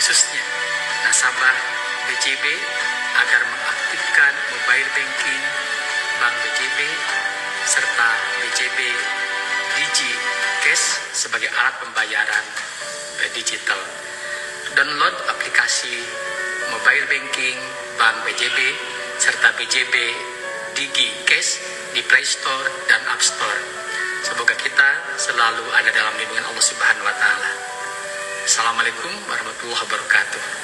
khususnya nasabah BCB agar mengaktifkan mobile banking Bank BCB serta BCB Digi Cash sebagai alat pembayaran digital. Download aplikasi mobile banking Bank BCB serta BCB Digi Cash di Play Store dan App Store. Semoga kita selalu ada dalam lindungan Allah Subhanahu wa taala. Assalamualaikum warahmatullahi wabarakatuh.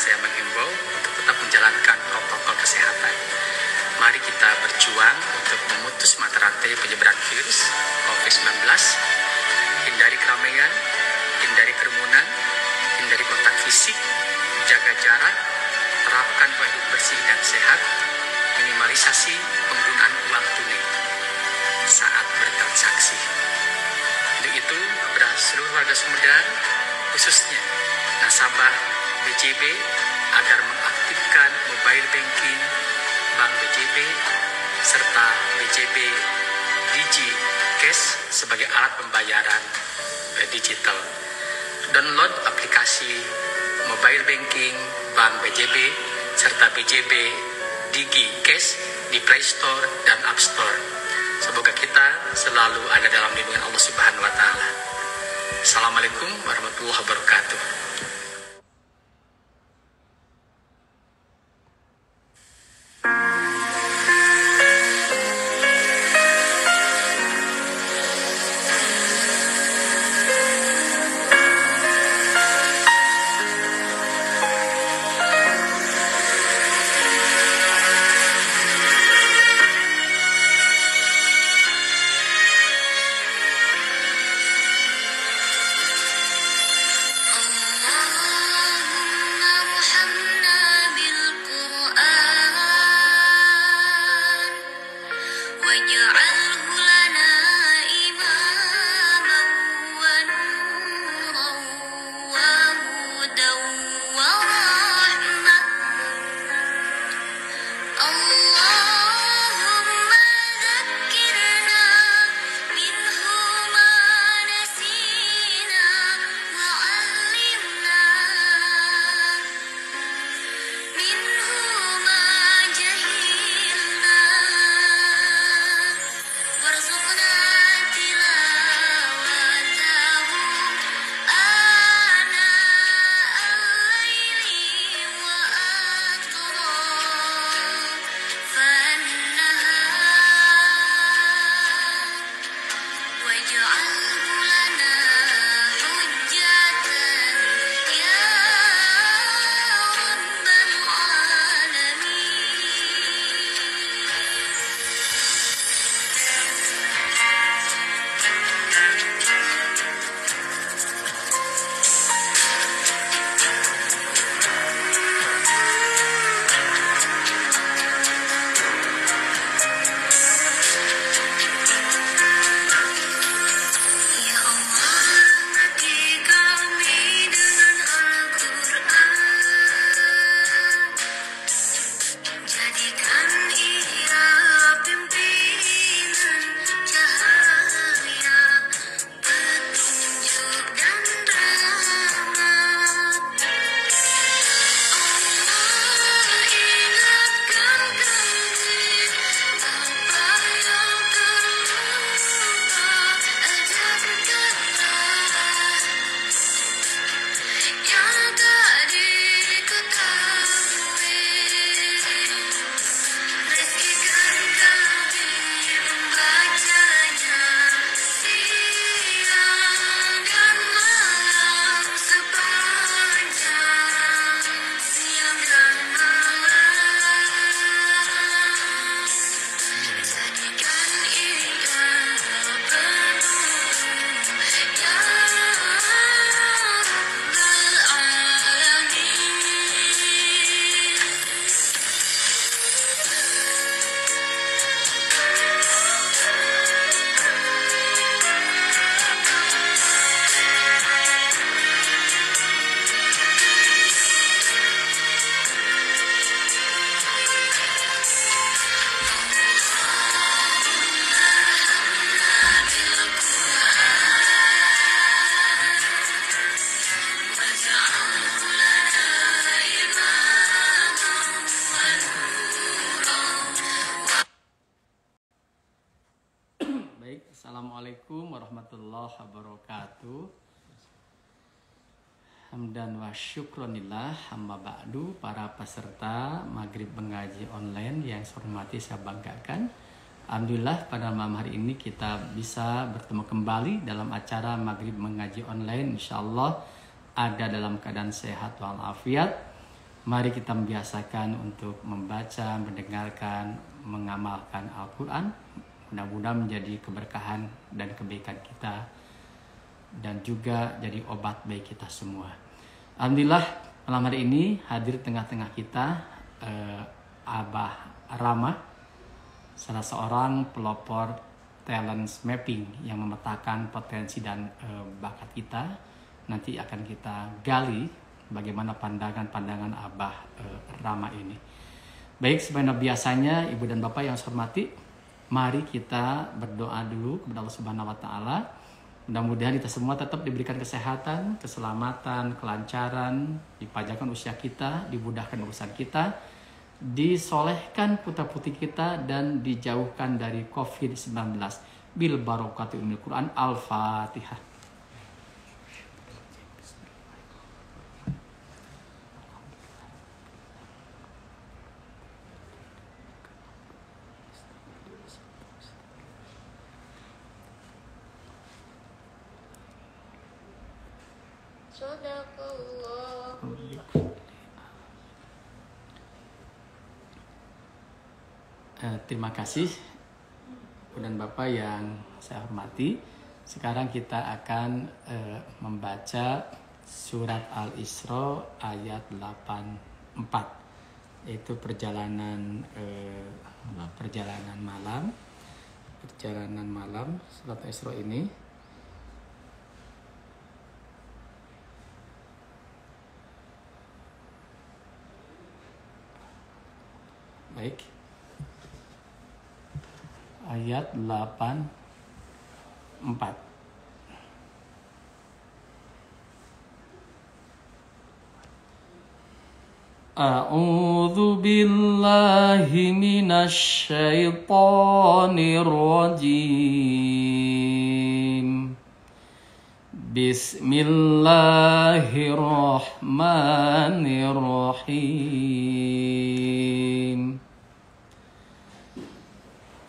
saya menghimbau untuk tetap menjalankan protokol kesehatan. Mari kita berjuang untuk memutus mata rantai penyebaran virus COVID-19. Hindari keramaian, hindari kerumunan, hindari kontak fisik, jaga jarak, terapkan pola hidup bersih dan sehat, minimalisasi penggunaan uang tunai saat bertransaksi. Untuk itu, kepada seluruh warga Sumedang, khususnya nasabah BJB, agar mengaktifkan mobile banking Bank BJB serta BJB Digi Cash sebagai alat pembayaran digital. Download aplikasi mobile banking Bank BJB serta BJB Digi Cash di Play Store dan App Store. Semoga kita selalu ada dalam lindungan Allah Subhanahu wa taala. Assalamualaikum warahmatullahi wabarakatuh. Assalamualaikum warahmatullahi wabarakatuh. Hamdan wa syukronillah, amma ba'du. Para peserta Maghrib Mengaji Online yang saya hormati, saya banggakan. Alhamdulillah pada malam hari ini kita bisa bertemu kembali dalam acara Maghrib Mengaji Online. Insyaallah ada dalam keadaan sehat walafiat. Mari kita membiasakan untuk membaca, mendengarkan, mengamalkan Al-Quran. Mudah-mudahan menjadi keberkahan dan kebaikan kita, dan juga jadi obat bagi kita semua. Alhamdulillah malam hari ini hadir tengah-tengah kita Abah Rama, salah seorang pelopor talent mapping yang memetakan potensi dan bakat kita. Nanti akan kita gali bagaimana pandangan-pandangan Abah Rama ini. Baik, sebagaimana biasanya Ibu dan Bapak yang saya hormati, mari kita berdoa dulu kepada Allah Subhanahu wa taala. Mudah-mudahan kita semua tetap diberikan kesehatan, keselamatan, kelancaran, dipanjangkan usia kita, dimudahkan urusan kita, disolehkan putra-putri kita, dan dijauhkan dari COVID-19. Bil barokati umil Quran. Al-Fatihah. Terima kasih Ibu dan Bapak yang saya hormati. Sekarang kita akan membaca surat Al-Isra ayat 84, yaitu perjalanan malam surat Al-Isra ini. Baik, ayat 84. A'udzu billahi minasy syaithanir rajim. Bismillahirrahmanirrahim.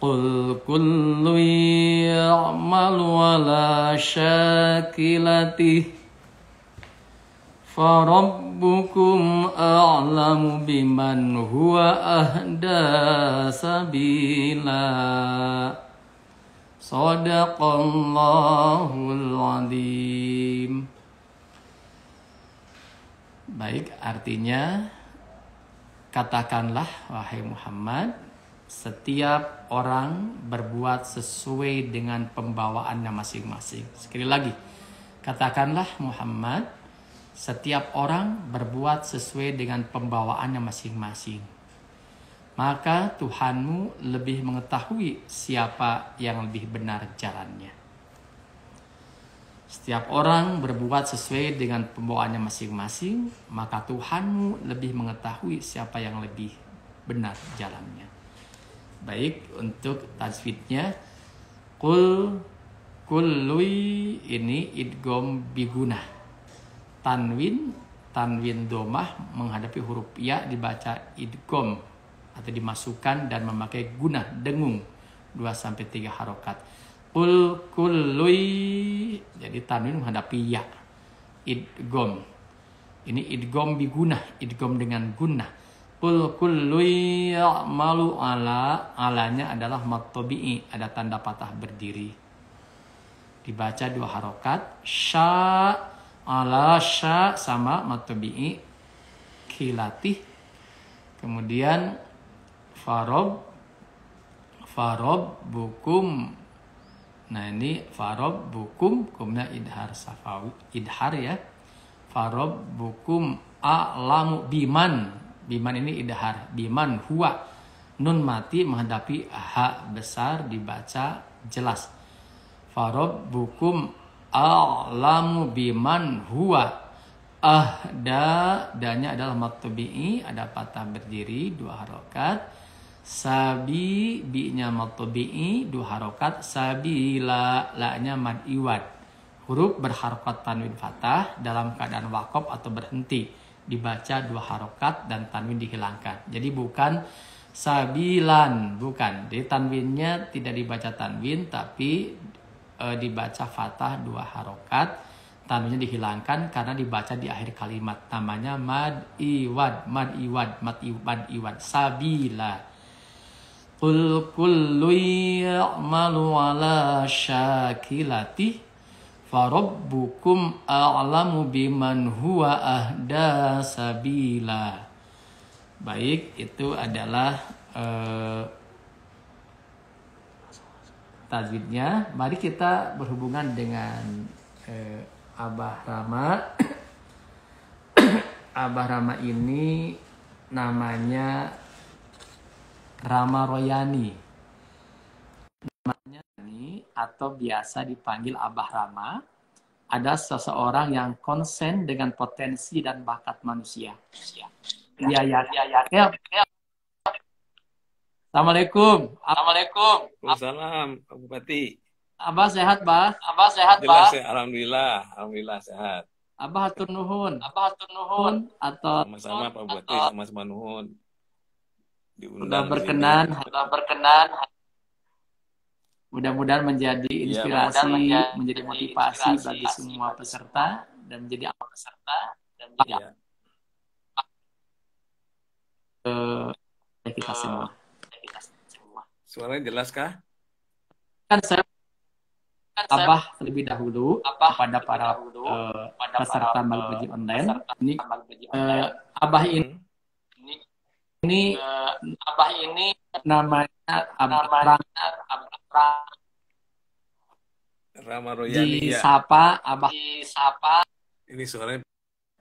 Qul kullu ya'malu ala syakilatihi farabbukum a'lamu biman huwa ahda sabila. Shadaqallahul azim. Baik, artinya katakanlah wahai Muhammad, setiap orang berbuat sesuai dengan pembawaannya masing-masing. Sekali lagi, katakanlah Muhammad, setiap orang berbuat sesuai dengan pembawaannya masing-masing. Maka Tuhanmu lebih mengetahui siapa yang lebih benar jalannya. Setiap orang berbuat sesuai dengan pembawaannya masing-masing, maka Tuhanmu lebih mengetahui siapa yang lebih benar jalannya. Baik, untuk tajwidnya, kulluy ini idgham bigunah. Tanwin domah menghadapi huruf ya dibaca idgham atau dimasukkan dan memakai gunah dengung 2-3 harokat. Kulluy, jadi tanwin menghadapi ya. Idgham. Ini idgham bigunah, idgham dengan gunah. Kulluy ya'malu alanya adalah matobi'i, ada tanda patah berdiri. Dibaca 2 harokat. Ala sya sama matobi'i kilatih. Kemudian farob bukum. Nah ini farob bukum, kemudian idhar safawi, idhar ya. Farob bukum a'lamu biman ini idhar, biman huwa. Nun mati menghadapi ha besar dibaca jelas. Farob bukum a'lamu biman huwa danya adalah matobi'i, ada patah berdiri 2 harokat. Sabi bi-nya matobi'i 2 harokat. Sabila la-nya mad iwad. Huruf berharokat tanwin fathah dalam keadaan waqaf atau berhenti dibaca 2 harokat dan tanwin dihilangkan. Jadi bukan sabilan, bukan. Jadi tanwinnya tidak dibaca tanwin tapi dibaca fathah 2 harokat. tanwinnya dihilangkan karena dibaca di akhir kalimat. Namanya mad iwad, mad iwad, mad iwad. Sabila. Qul kullu ya'malu ala syakilati farabbukum a'lamu biman huwa ahda sabila. Baik, itu adalah tajwidnya. Mari kita berhubungan dengan Abah Rama. Abah Rama ini namanya Rama Royani. Namanya ini atau biasa dipanggil Abah Rama. Ada seseorang yang konsen dengan potensi dan bakat manusia. Ya. Assalamualaikum. Waalaikumsalam, Pak Bupati. Abah sehat, Bah? Jelas ya, alhamdulillah sehat. Abah hatur nuhun. Atau Sama-sama Pak Bupati, sama-sama nuhun. sudah berkenan. Mudah-mudahan menjadi inspirasi, menjadi motivasi bagi semua peserta dan menjadi kita semua. Suaranya jelas kah? Kan saya Abah terlebih dahulu kepada para peserta Maghrib online. Ini Abah ini namanya Abah Rama Royani ya. disapa Abah. Ini suaranya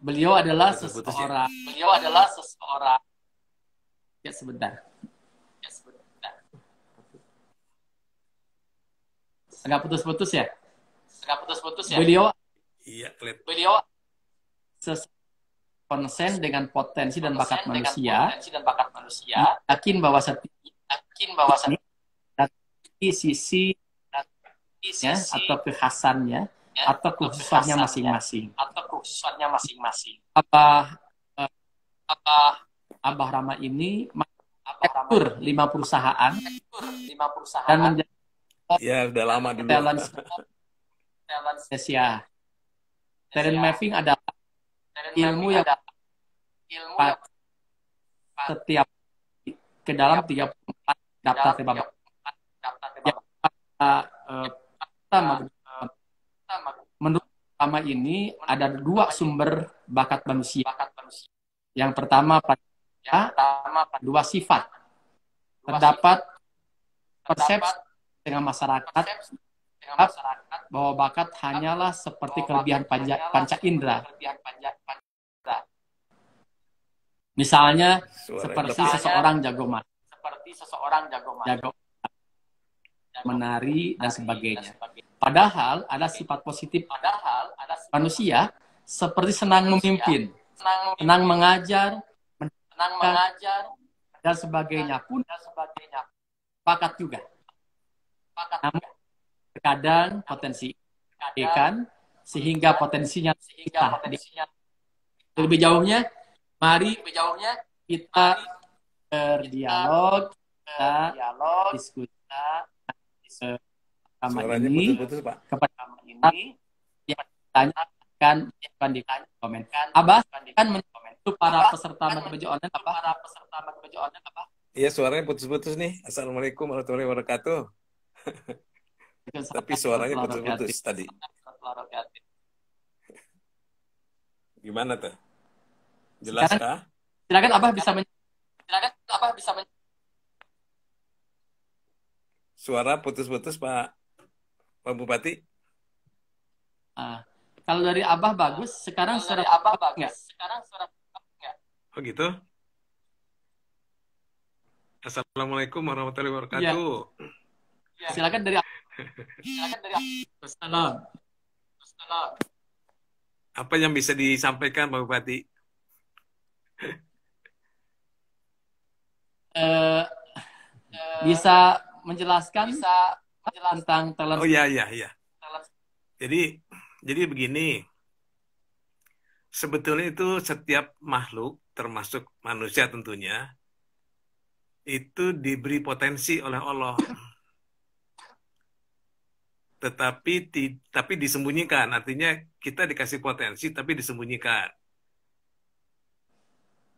Beliau adalah putus-putus seseorang. Ya sebentar. Agak putus-putus ya. Beliau iya kelihatan. konsen dengan potensi dan bakat manusia. Yakin bahwa sisi atau kekhasannya atau kekhususannya masing-masing. Abah Rama ini mengatur 5 perusahaan dan menjadi Ya udah lama dulu. talent Indonesia. Talent mapping adalah ilmu yang setiap ke dalam 34 daftar tema. Menurut Rama ini ada 2 sumber bakat manusia. Yang pertama dua sifat. Terdapat persepsi dengan masyarakat bahwa bakat hanyalah seperti kelebihan panca indera. Misalnya seperti seseorang jago menari dan sebagainya. Padahal ada sifat positif manusia seperti senang memimpin, senang mengajar, dan sebagainya pun bakat juga. Namun terkadang potensi ikan sehingga potensinya lebih jauhnya. Mari kita berdialog, kita diskusi sama ini kepada ini yang ditanyakan di komen. Abah kan menyentuh para peserta Maghrib online apa? Iya suaranya putus-putus nih. Assalamualaikum warahmatullahi wabarakatuh. Tapi suaranya putus-putus tadi. Gimana tuh? Jelas kah? Silakan Abah bisa Suara putus-putus Pak Bupati. Kalau dari Abah bagus, sekarang suara Abah bagus. Oh gitu? Assalamualaikum warahmatullahi wabarakatuh. Ya. Silakan dari Assalam. Apa yang bisa disampaikan Pak Bupati? Bisa menjelaskan tentang talent. Oh iya. Jadi begini. Sebetulnya itu setiap makhluk, termasuk manusia tentunya, itu diberi potensi oleh Allah. tapi disembunyikan. Artinya kita dikasih potensi tapi disembunyikan.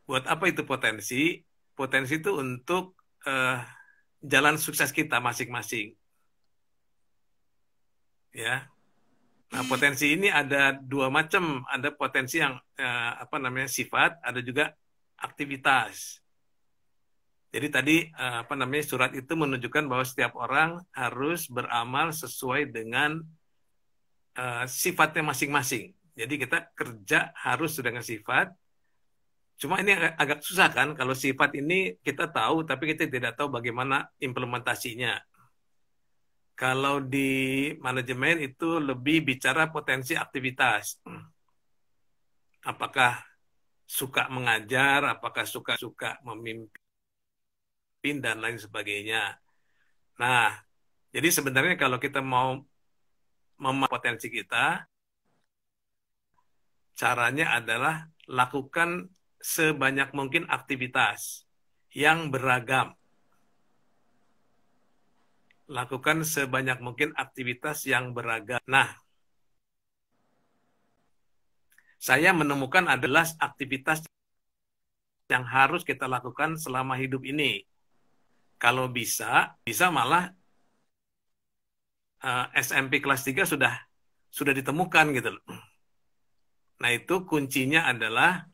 Buat apa itu potensi? Potensi itu untuk jalan sukses kita masing-masing. Ya. Nah, potensi ini ada dua macam. Ada potensi yang sifat, ada juga aktivitas. Jadi tadi surat itu menunjukkan bahwa setiap orang harus beramal sesuai dengan sifatnya masing-masing. Jadi kita kerja harus dengan sifat. Cuma ini agak susah kan, kalau sifat ini kita tahu, tapi kita tidak tahu bagaimana implementasinya. Kalau di manajemen itu lebih bicara potensi aktivitas. Apakah suka mengajar, apakah suka memimpin, dan lain sebagainya. Nah, jadi sebenarnya kalau kita mau potensi kita, caranya adalah lakukan sebanyak mungkin aktivitas yang beragam. Lakukan sebanyak mungkin aktivitas yang beragam. Nah, saya menemukan adalah aktivitas yang harus kita lakukan selama hidup ini. Kalau bisa malah SMP kelas 3 sudah ditemukan gitu loh. Nah, itu kuncinya adalah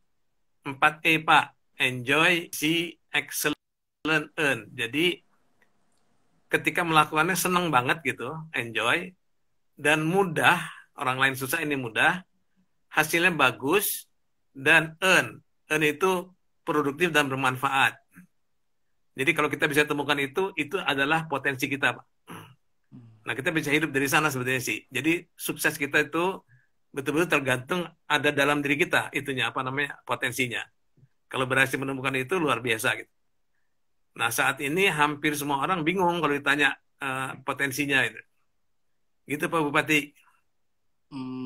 4E, Pak. Enjoy, see, excellent, earn. Jadi, ketika melakukannya senang banget gitu, enjoy, dan mudah, orang lain susah, ini mudah, hasilnya bagus, dan earn. Earn itu produktif dan bermanfaat. Jadi kalau kita bisa temukan itu adalah potensi kita, Pak. Nah, kita bisa hidup dari sana sebetulnya sih. Jadi sukses kita itu betul-betul tergantung ada dalam diri kita, potensinya. Kalau berhasil menemukan itu luar biasa gitu. Nah, saat ini hampir semua orang bingung kalau ditanya potensinya itu. Gitu Pak Bupati.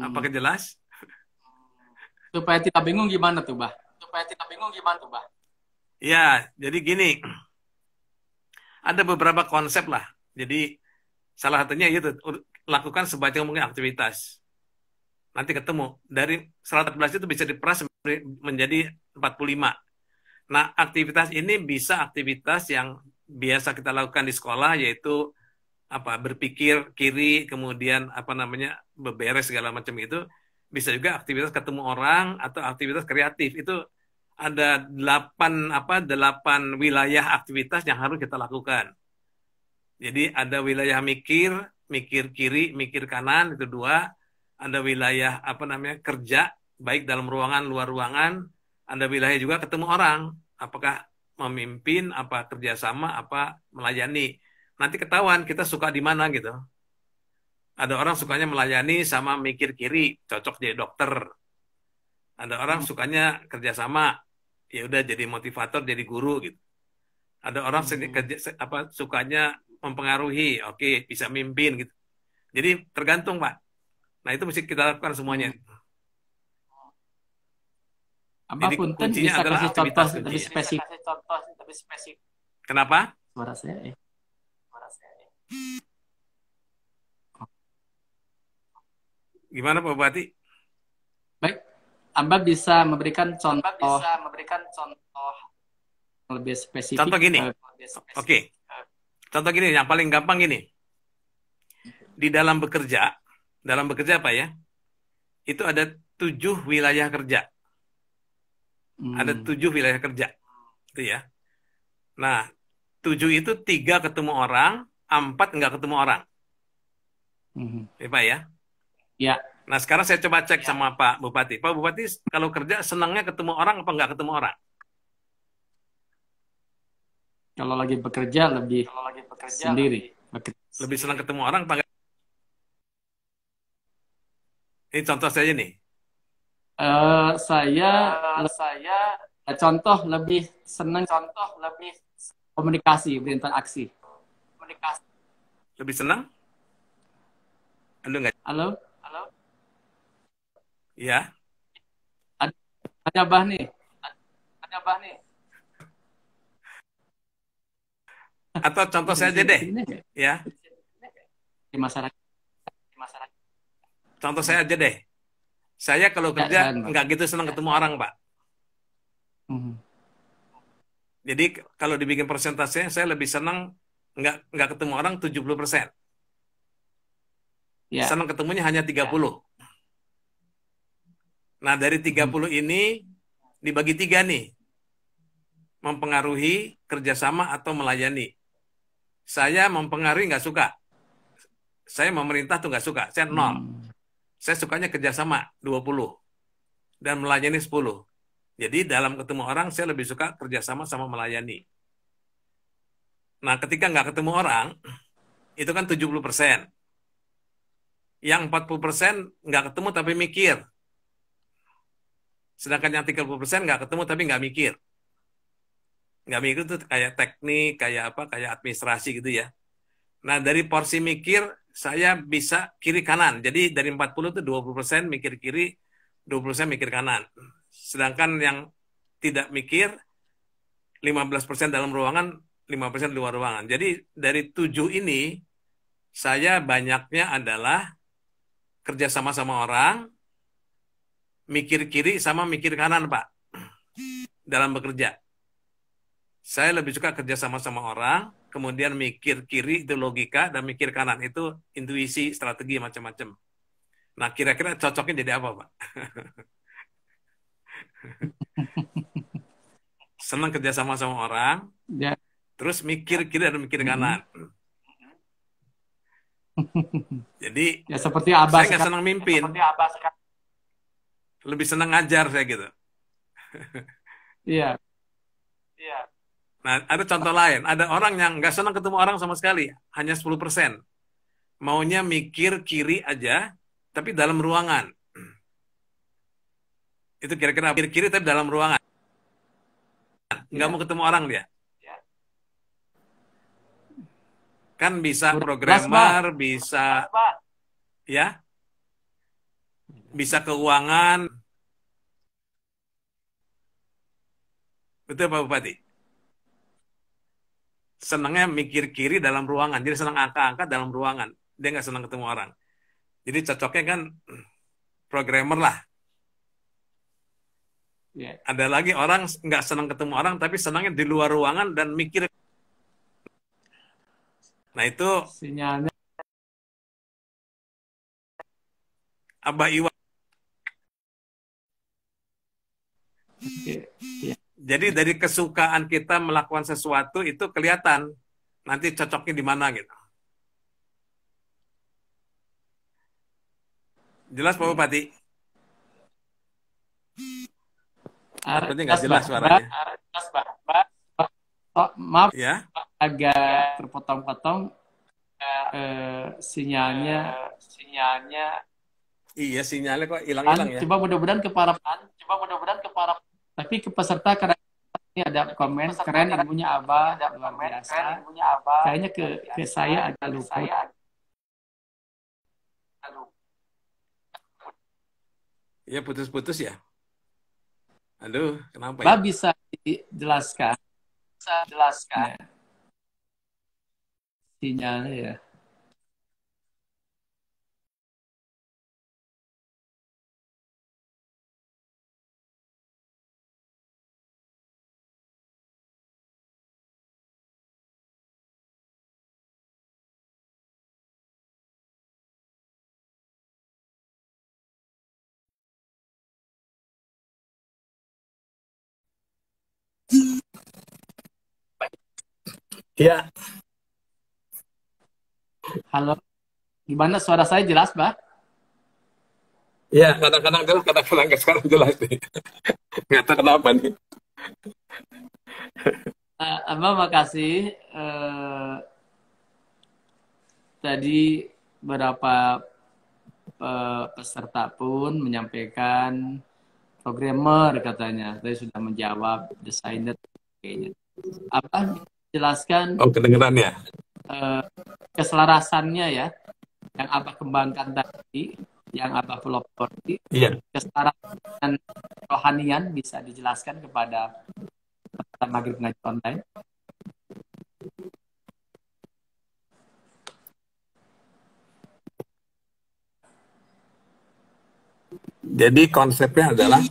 Apakah jelas? Supaya tidak bingung gimana tuh, Bah? Ya, jadi gini. Ada beberapa konsep lah. Jadi salah satunya itu lakukan sebanyak mungkin aktivitas. Nanti ketemu. Dari 114 itu bisa diperas menjadi 45. Nah, aktivitas ini bisa aktivitas yang biasa kita lakukan di sekolah, yaitu berpikir kiri, kemudian beberes segala macam itu. Bisa juga aktivitas ketemu orang atau aktivitas kreatif. Itu ada 8 wilayah aktivitas yang harus kita lakukan. Jadi ada wilayah mikir kiri, mikir kanan, itu 2. Ada wilayah kerja, baik dalam ruangan, luar ruangan. Ada wilayah juga ketemu orang, apakah memimpin, apa kerjasama, apa melayani. Nanti ketahuan kita suka di mana gitu. Ada orang sukanya melayani sama mikir kiri, cocok jadi dokter. Ada orang sukanya kerjasama, ya udah jadi motivator, jadi guru gitu. Ada orang sukanya mempengaruhi, oke, bisa mimpin gitu. Jadi tergantung, Pak. Nah, itu mesti kita lakukan semuanya. Jadi punten bisa kasih contoh lebih spesifik. Kenapa? Suara saya. Gimana Pak Bupati? Baik, Amba bisa memberikan contoh lebih spesifik. Contoh gini. Oke. Contoh gini, yang paling gampang gini. Di dalam bekerja apa ya? Itu ada 7 wilayah kerja. Ada 7 wilayah kerja. Itu ya. Nah, 7 itu 3 ketemu orang, 4 nggak ketemu orang. Ya, Pak ya? Ya. Nah, sekarang saya coba cek sama Pak Bupati. Pak Bupati, kalau kerja senangnya ketemu orang apa nggak ketemu orang? Kalau lagi bekerja lebih sendiri. Lebih senang ketemu orang apa nggak? Ini contoh saja nih. Saya contoh lebih senang komunikasi, berinteraksi. Lebih senang? Halo? Ya. Ada Bah nih. Atau contoh saja deh. Ya. Di masyarakat. Contoh saya aja deh. Saya kalau Ya, kerja silakan, Bang. nggak gitu senang ketemu orang, Pak. Mhm. Jadi kalau dibikin persentasenya, saya lebih senang nggak ketemu orang 70%. Ya. Senang ketemunya hanya 30. Nah, dari 30 ini dibagi 3 nih. Mempengaruhi, kerjasama, atau melayani. Saya mempengaruhi nggak suka. Saya memerintah tuh nggak suka. Saya 0. Saya sukanya kerjasama 20. Dan melayani 10. Jadi dalam ketemu orang, saya lebih suka kerjasama sama melayani. Nah, ketika nggak ketemu orang, itu kan 70%. Yang 40% nggak ketemu tapi mikir. Sedangkan yang 30% nggak ketemu tapi nggak mikir. Nggak mikir itu kayak teknik, kayak apa, kayak administrasi gitu ya. Nah, dari porsi mikir, saya bisa kiri kanan. Jadi dari 40 itu 20% mikir kiri, 20% mikir kanan. Sedangkan yang tidak mikir, 15% dalam ruangan, 5% di luar ruangan. Jadi dari 7 ini, saya banyaknya adalah kerja sama orang, mikir kiri sama mikir kanan, Pak, dalam bekerja. Saya lebih suka kerja sama orang, kemudian mikir kiri itu logika, dan mikir kanan itu intuisi, strategi, macam-macam. Nah, kira-kira cocoknya jadi apa, Pak? Senang kerja sama orang, Ya. terus mikir kiri dan mikir kanan. Jadi, Ya seperti Abah saya nggak sekarang. senang mimpin, lebih senang ngajar saya gitu. Iya. Nah, ada contoh lain. Ada orang yang nggak senang ketemu orang sama sekali, hanya 10%. Maunya mikir kiri aja, tapi dalam ruangan. Itu kira-kira mikir kiri tapi dalam ruangan. Nggak Ya. mau ketemu orang dia. Kan bisa Kurang jelas, Bang. programmer, bisa ya, bisa keuangan. Betul Pak Bupati? Senangnya mikir kiri dalam ruangan. Jadi senang angka-angka dalam ruangan. Dia nggak senang ketemu orang. Jadi cocoknya kan programmer lah. Ya. Ada lagi orang nggak senang ketemu orang, tapi senangnya di luar ruangan dan mikir. Nah itu Sinyalnya. Abah Iwan. Oke. Ya. Jadi dari kesukaan kita melakukan sesuatu itu kelihatan nanti cocoknya di mana gitu. Jelas Pak Bupati? Sepertinya nggak jelas suaranya. Oh, maaf, Ya, agak terpotong-potong sinyalnya. iya sinyalnya kok hilang-hilang ya. Coba mudah-mudahan ke para tapi ke peserta karena ini ada komen keren ilmunya Abah luar biasa. Kayaknya ke saya agak luput. Iya putus-putus ya. Aduh, kenapa ya? Abah bisa dijelaskan? Ya, sinyalnya ya. Iya. Halo, gimana suara saya jelas, Bah? Iya, kadang-kadang jelas, kadang-kadang nggak sekarang jelas nih. Nggak tahu kenapa nih. Abah makasih. Tadi beberapa peserta pun menyampaikan programmer katanya. Saya sudah menjawab desainer kayaknya. Apa jelaskan Oh, kedengeran ya? keselarasannya ya yang Abah kembangkan tadi, yang Abah pelopori, Iya. keselarasan rohanian bisa dijelaskan kepada peserta Maghrib Ngaji Online. Jadi konsepnya adalah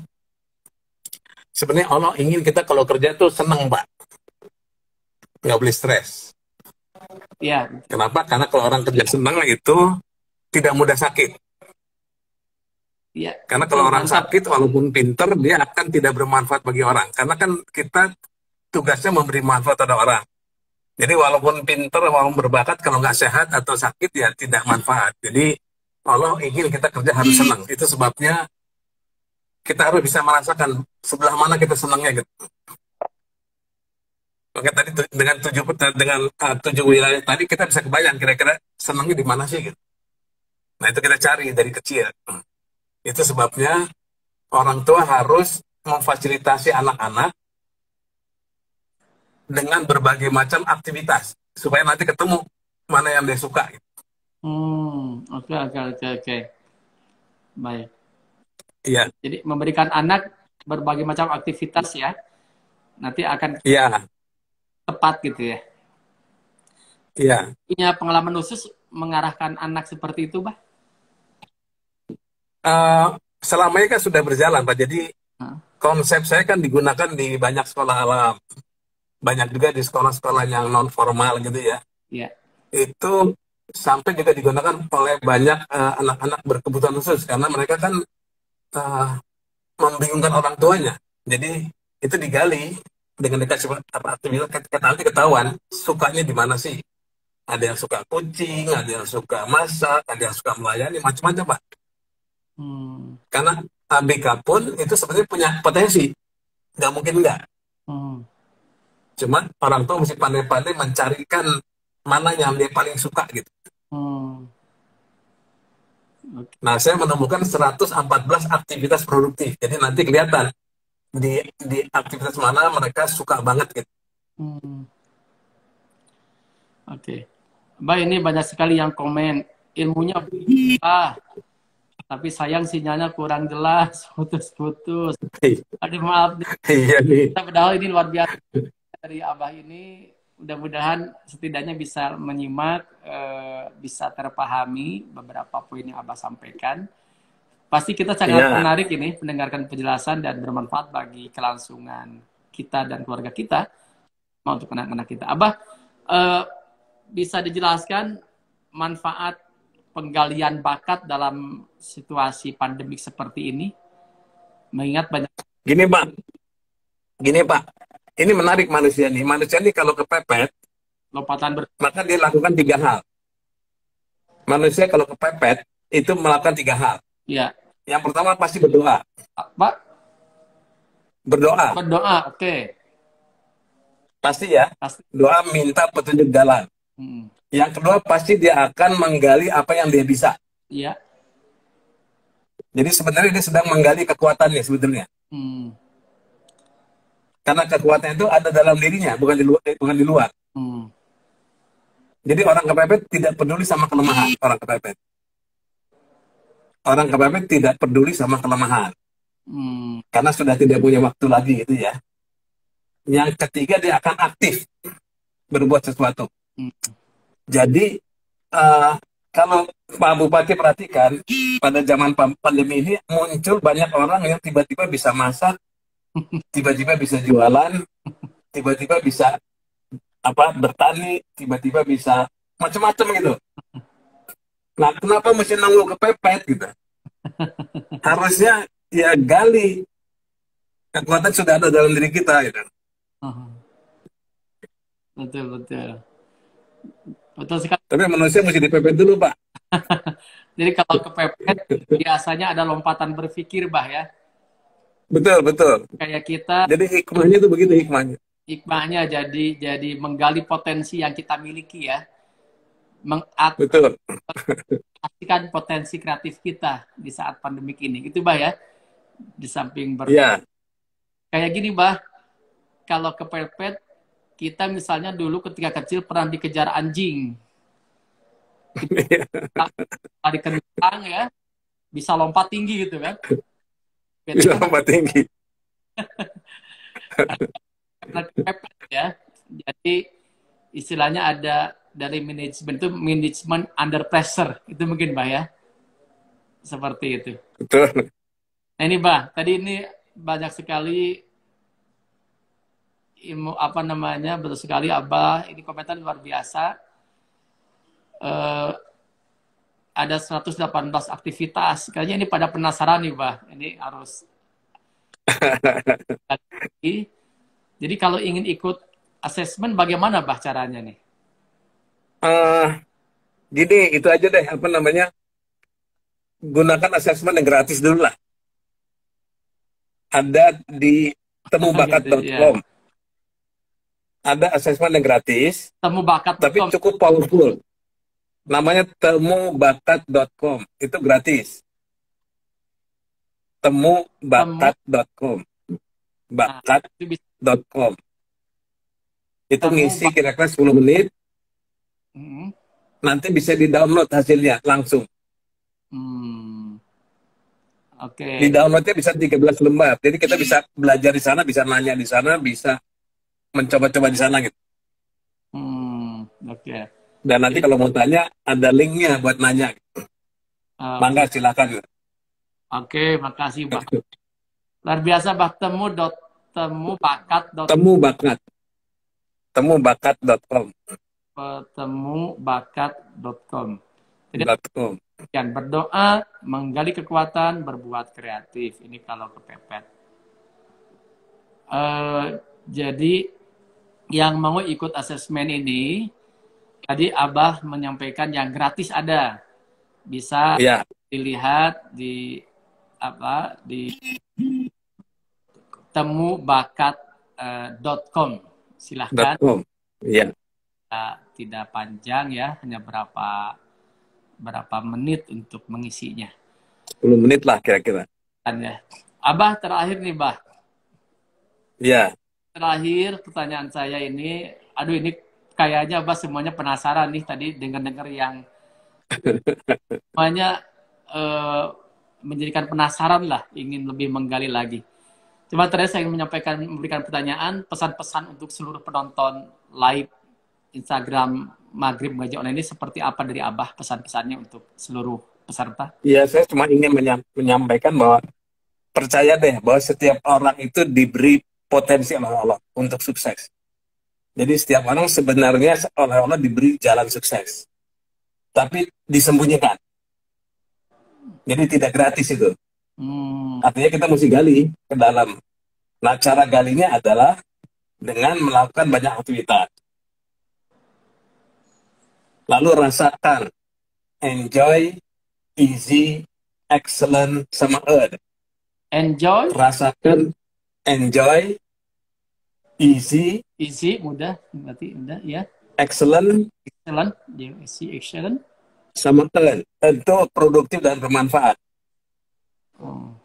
sebenarnya Allah ingin kita kalau kerja tuh senang, Pak. Nggak boleh stres. Iya, Kenapa? Karena kalau orang kerja senang itu tidak mudah sakit. iya, Karena kalau betul, orang mantap. sakit, walaupun pinter, dia akan tidak bermanfaat bagi orang. Karena kan kita tugasnya memberi manfaat pada orang. Jadi walaupun pinter, walaupun berbakat, kalau nggak sehat atau sakit, ya tidak manfaat. Jadi Allah ingin kita kerja harus senang. Itu sebabnya kita harus bisa merasakan sebelah mana kita senangnya gitu. Oke, tadi tujuh wilayah tadi kita bisa kebayang kira-kira senangnya di mana sih gitu. Nah itu kita cari dari kecil. Itu sebabnya orang tua harus memfasilitasi anak-anak dengan berbagai macam aktivitas supaya nanti ketemu mana yang dia suka. Gitu. Oke, oke, oke, oke. Baik. Iya, Jadi memberikan anak berbagai macam aktivitas ya, nanti akan iya, tepat gitu ya. iya. Punya pengalaman khusus mengarahkan anak seperti itu, Bah? Eh, Selama ini kan sudah berjalan, Pak. Jadi Hah? konsep saya kan digunakan di banyak sekolah alam, banyak juga di sekolah-sekolah yang non formal gitu ya. Iya. Itu sampai juga digunakan oleh banyak anak-anak berkebutuhan khusus karena mereka kan eh, membingungkan orang tuanya. Jadi itu digali dengan dikasih apa aktivitas kita nanti ketahuan sukanya di mana sih. Ada yang suka kucing, ada yang suka masak, ada yang suka melayani, macam-macam Pak. Hmm. Karena ABK pun itu sebenarnya punya potensi, nggak mungkin nggak. Hmm. Cuma orang tua mesti pandai-pandai mencarikan mana yang dia paling suka gitu. Hmm. Oke. Nah, saya menemukan 114 aktivitas produktif. Jadi nanti kelihatan di aktivitas mana mereka suka banget gitu. Hmm. Oke. Mbak, ini banyak sekali yang komen ilmunya tapi sayang sinyalnya kurang jelas, putus-putus. Aduh maaf, Iya nih. padahal ini luar biasa dari Abah ini. Mudah-mudahan setidaknya bisa menyimak, bisa terpahami beberapa poin yang Abah sampaikan. Pasti kita sangat Iya. menarik ini mendengarkan penjelasan dan bermanfaat bagi kelangsungan kita dan keluarga kita, mau untuk anak-anak kita. Abah, eh, bisa dijelaskan manfaat penggalian bakat dalam situasi pandemik seperti ini? Mengingat banyak Gini Pak, gini Pak. Ini menarik manusia nih. Manusia nih kalau kepepet, lompatan maka dia lakukan 3 hal. Manusia kalau kepepet, itu melakukan 3 hal. ya, Yang pertama pasti berdoa. Pak, Berdoa. berdoa, oke. Pasti ya. Pasti. Doa minta petunjuk jalan. Hmm. Yang kedua pasti dia akan menggali apa yang dia bisa. Iya. Jadi sebenarnya dia sedang menggali kekuatannya sebetulnya. Hmm. Karena kekuatan itu ada dalam dirinya, bukan di luar. Bukan di luar. Hmm. Jadi orang kepepet tidak peduli sama kelemahan. Orang kepepet. Orang kepepet tidak peduli sama kelemahan. Hmm. Karena sudah tidak punya waktu lagi gitu ya. Yang ketiga dia akan aktif berbuat sesuatu. Hmm. Jadi kalau Pak Bupati perhatikan pada zaman pandemi ini muncul banyak orang yang tiba-tiba bisa masak, tiba-tiba bisa jualan, tiba-tiba bisa bertani, tiba-tiba bisa macam-macam gitu. Nah, kenapa mesti nunggu kepepet gitu? Harusnya ya gali kekuatan sudah ada dalam diri kita gitu. Betul, betul. Betul sekali. Tapi manusia mesti dipepet dulu, Pak. Jadi kalau kepepet biasanya ada lompatan berpikir, Bah ya. Betul, betul. Kayak kita Jadi hikmahnya itu begitu hikmahnya. hikmahnya jadi menggali potensi yang kita miliki ya. Betul. Mengaktifkan potensi kreatif kita di saat pandemik ini. Gitu, Bah ya. Di samping Iya. Kayak gini, Bah. Kalau kepepet kita misalnya dulu ketika kecil pernah dikejar anjing. Lari kencang ya, bisa lompat tinggi gitu kan. Bisa lompat tinggi. Karena kepepet ya. Jadi istilahnya ada dari manajemen itu management under pressure. Itu mungkin Mbak ya. Seperti itu. Betul. Nah ini Bah, tadi ini banyak sekali ilmu apa namanya, betul sekali Abah, ini komentar luar biasa. Eh, ada 118 aktivitas. Kayaknya ini pada penasaran nih, Bah. Ini harus. Jadi kalau ingin ikut asesmen, bagaimana, Bah, caranya nih? Eh, Gini, itu aja deh, apa namanya, gunakan asesmen yang gratis dulu lah. Ada di Gitu, ya. temubakat.com. Ada asesmen yang gratis, tapi Temubakat.com. cukup powerful. Namanya temubakat.com. Itu gratis. Temu. Temubakat.com. Nah, itu bisa Bakat.com. Itu temu. ngisi kira-kira 10 menit, Hmm. nanti bisa di-download hasilnya langsung. Hmm. Di Oke. downloadnya bisa 13 lembar. Jadi kita bisa belajar di sana, bisa nanya di sana, bisa mencoba-coba di sana gitu. Hmm. Oke. Dan nanti Jadi, kalau mau tanya, ada linknya buat nanya. oke. Mangga silakan gitu. Oke, makasih, Bah. Luar biasa, Bah. Temubakat. Temu bakat. Temubakat.com. Temubakat.com. Jadi .com. yang berdoa, menggali kekuatan, berbuat kreatif. Ini kalau kepepet. Eh, jadi yang mau ikut asesmen ini, tadi Abah menyampaikan yang gratis ada, bisa Ya, dilihat di apa di temubakat.com. Silahkan, .com. Ya, tidak panjang ya, hanya berapa berapa menit untuk mengisinya. 10 menit lah kira-kira. Dan ya, Abah terakhir nih, Bah. Ya, Terakhir pertanyaan saya ini, aduh ini kayaknya Abah semuanya penasaran nih tadi dengar-dengar yang semuanya eh, menjadikan penasaran lah, ingin lebih menggali lagi. Cuma tadi saya ingin memberikan pertanyaan, pesan-pesan untuk seluruh penonton live Instagram Maghrib Mengaji Online ini seperti apa dari Abah pesan-pesannya untuk seluruh peserta? ya saya cuma ingin menyampaikan bahwa percaya deh bahwa setiap orang itu diberi potensi oleh Allah untuk sukses. Jadi setiap orang sebenarnya oleh Allah diberi jalan sukses, tapi disembunyikan. Jadi tidak gratis itu. Hmm, Artinya kita mesti gali ke dalam. Nah, cara galinya adalah dengan melakukan banyak aktivitas. Lalu rasakan, enjoy, easy, excellent, sama earn. enjoy, Rasakan, enjoy, easy, easy, mudah, berarti mudah ya. excellent, Excellent, easy, excellent. sama earn. Itu produktif dan bermanfaat. Oh.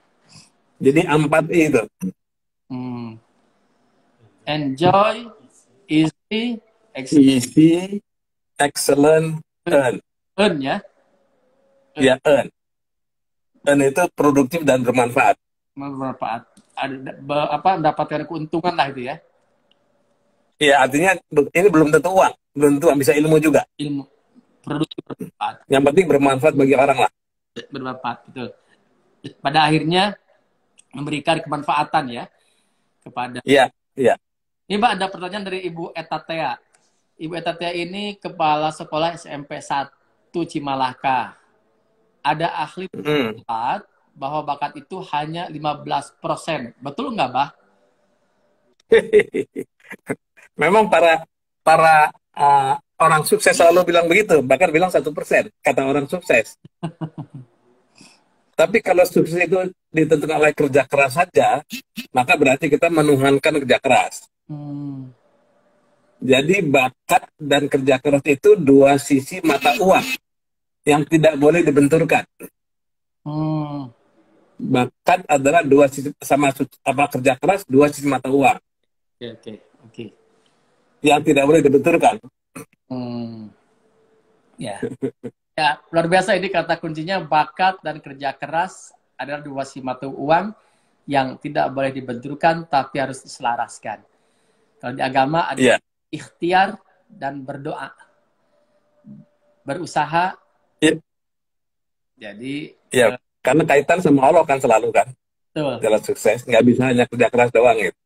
Jadi 4 itu. Hmm. Enjoy, easy, Easy, excellent, earn. earn ya. Ya, earn. Earn itu produktif dan bermanfaat. Bermanfaat. Ada apa mendapatkan keuntungan lah itu ya. Ya, artinya ini belum tentu uang. Belum tentu uang, bisa ilmu juga. Ilmu produktif bermanfaat. Yang penting bermanfaat bagi orang lah. Bermanfaat betul. Pada akhirnya memberikan kemanfaatan ya kepada. Iya, iya. Ini Mbak ada pertanyaan dari Ibu Etatea. Ibu Etatea ini kepala sekolah SMP 1 Cimalaka. Ada ahli Hmm. bakat bahwa bakat itu hanya 15%. Betul nggak, Bah? Memang para para orang sukses selalu bilang begitu, bahkan bilang 1%, kata orang sukses. Tapi kalau sukses itu ditentukan oleh kerja keras saja, maka berarti kita menuhankan kerja keras. Hmm. Jadi bakat dan kerja keras itu dua sisi mata uang yang tidak boleh dibenturkan. Hmm. Bakat adalah dua sisi sama apa kerja keras dua sisi mata uang Oke, oke, oke. yang tidak boleh dibenturkan. Hmm. Ya. Ya, luar biasa ini kata kuncinya bakat dan kerja keras adalah dua sisi mata uang yang tidak boleh dibenturkan tapi harus diselaraskan. Kalau di agama ada Iya, ikhtiar dan berdoa. Berusaha. iya, Jadi iya. Karena kaitan sama Allah kan selalu kan. Betul. jalan sukses. Nggak bisa hanya kerja keras doang gitu.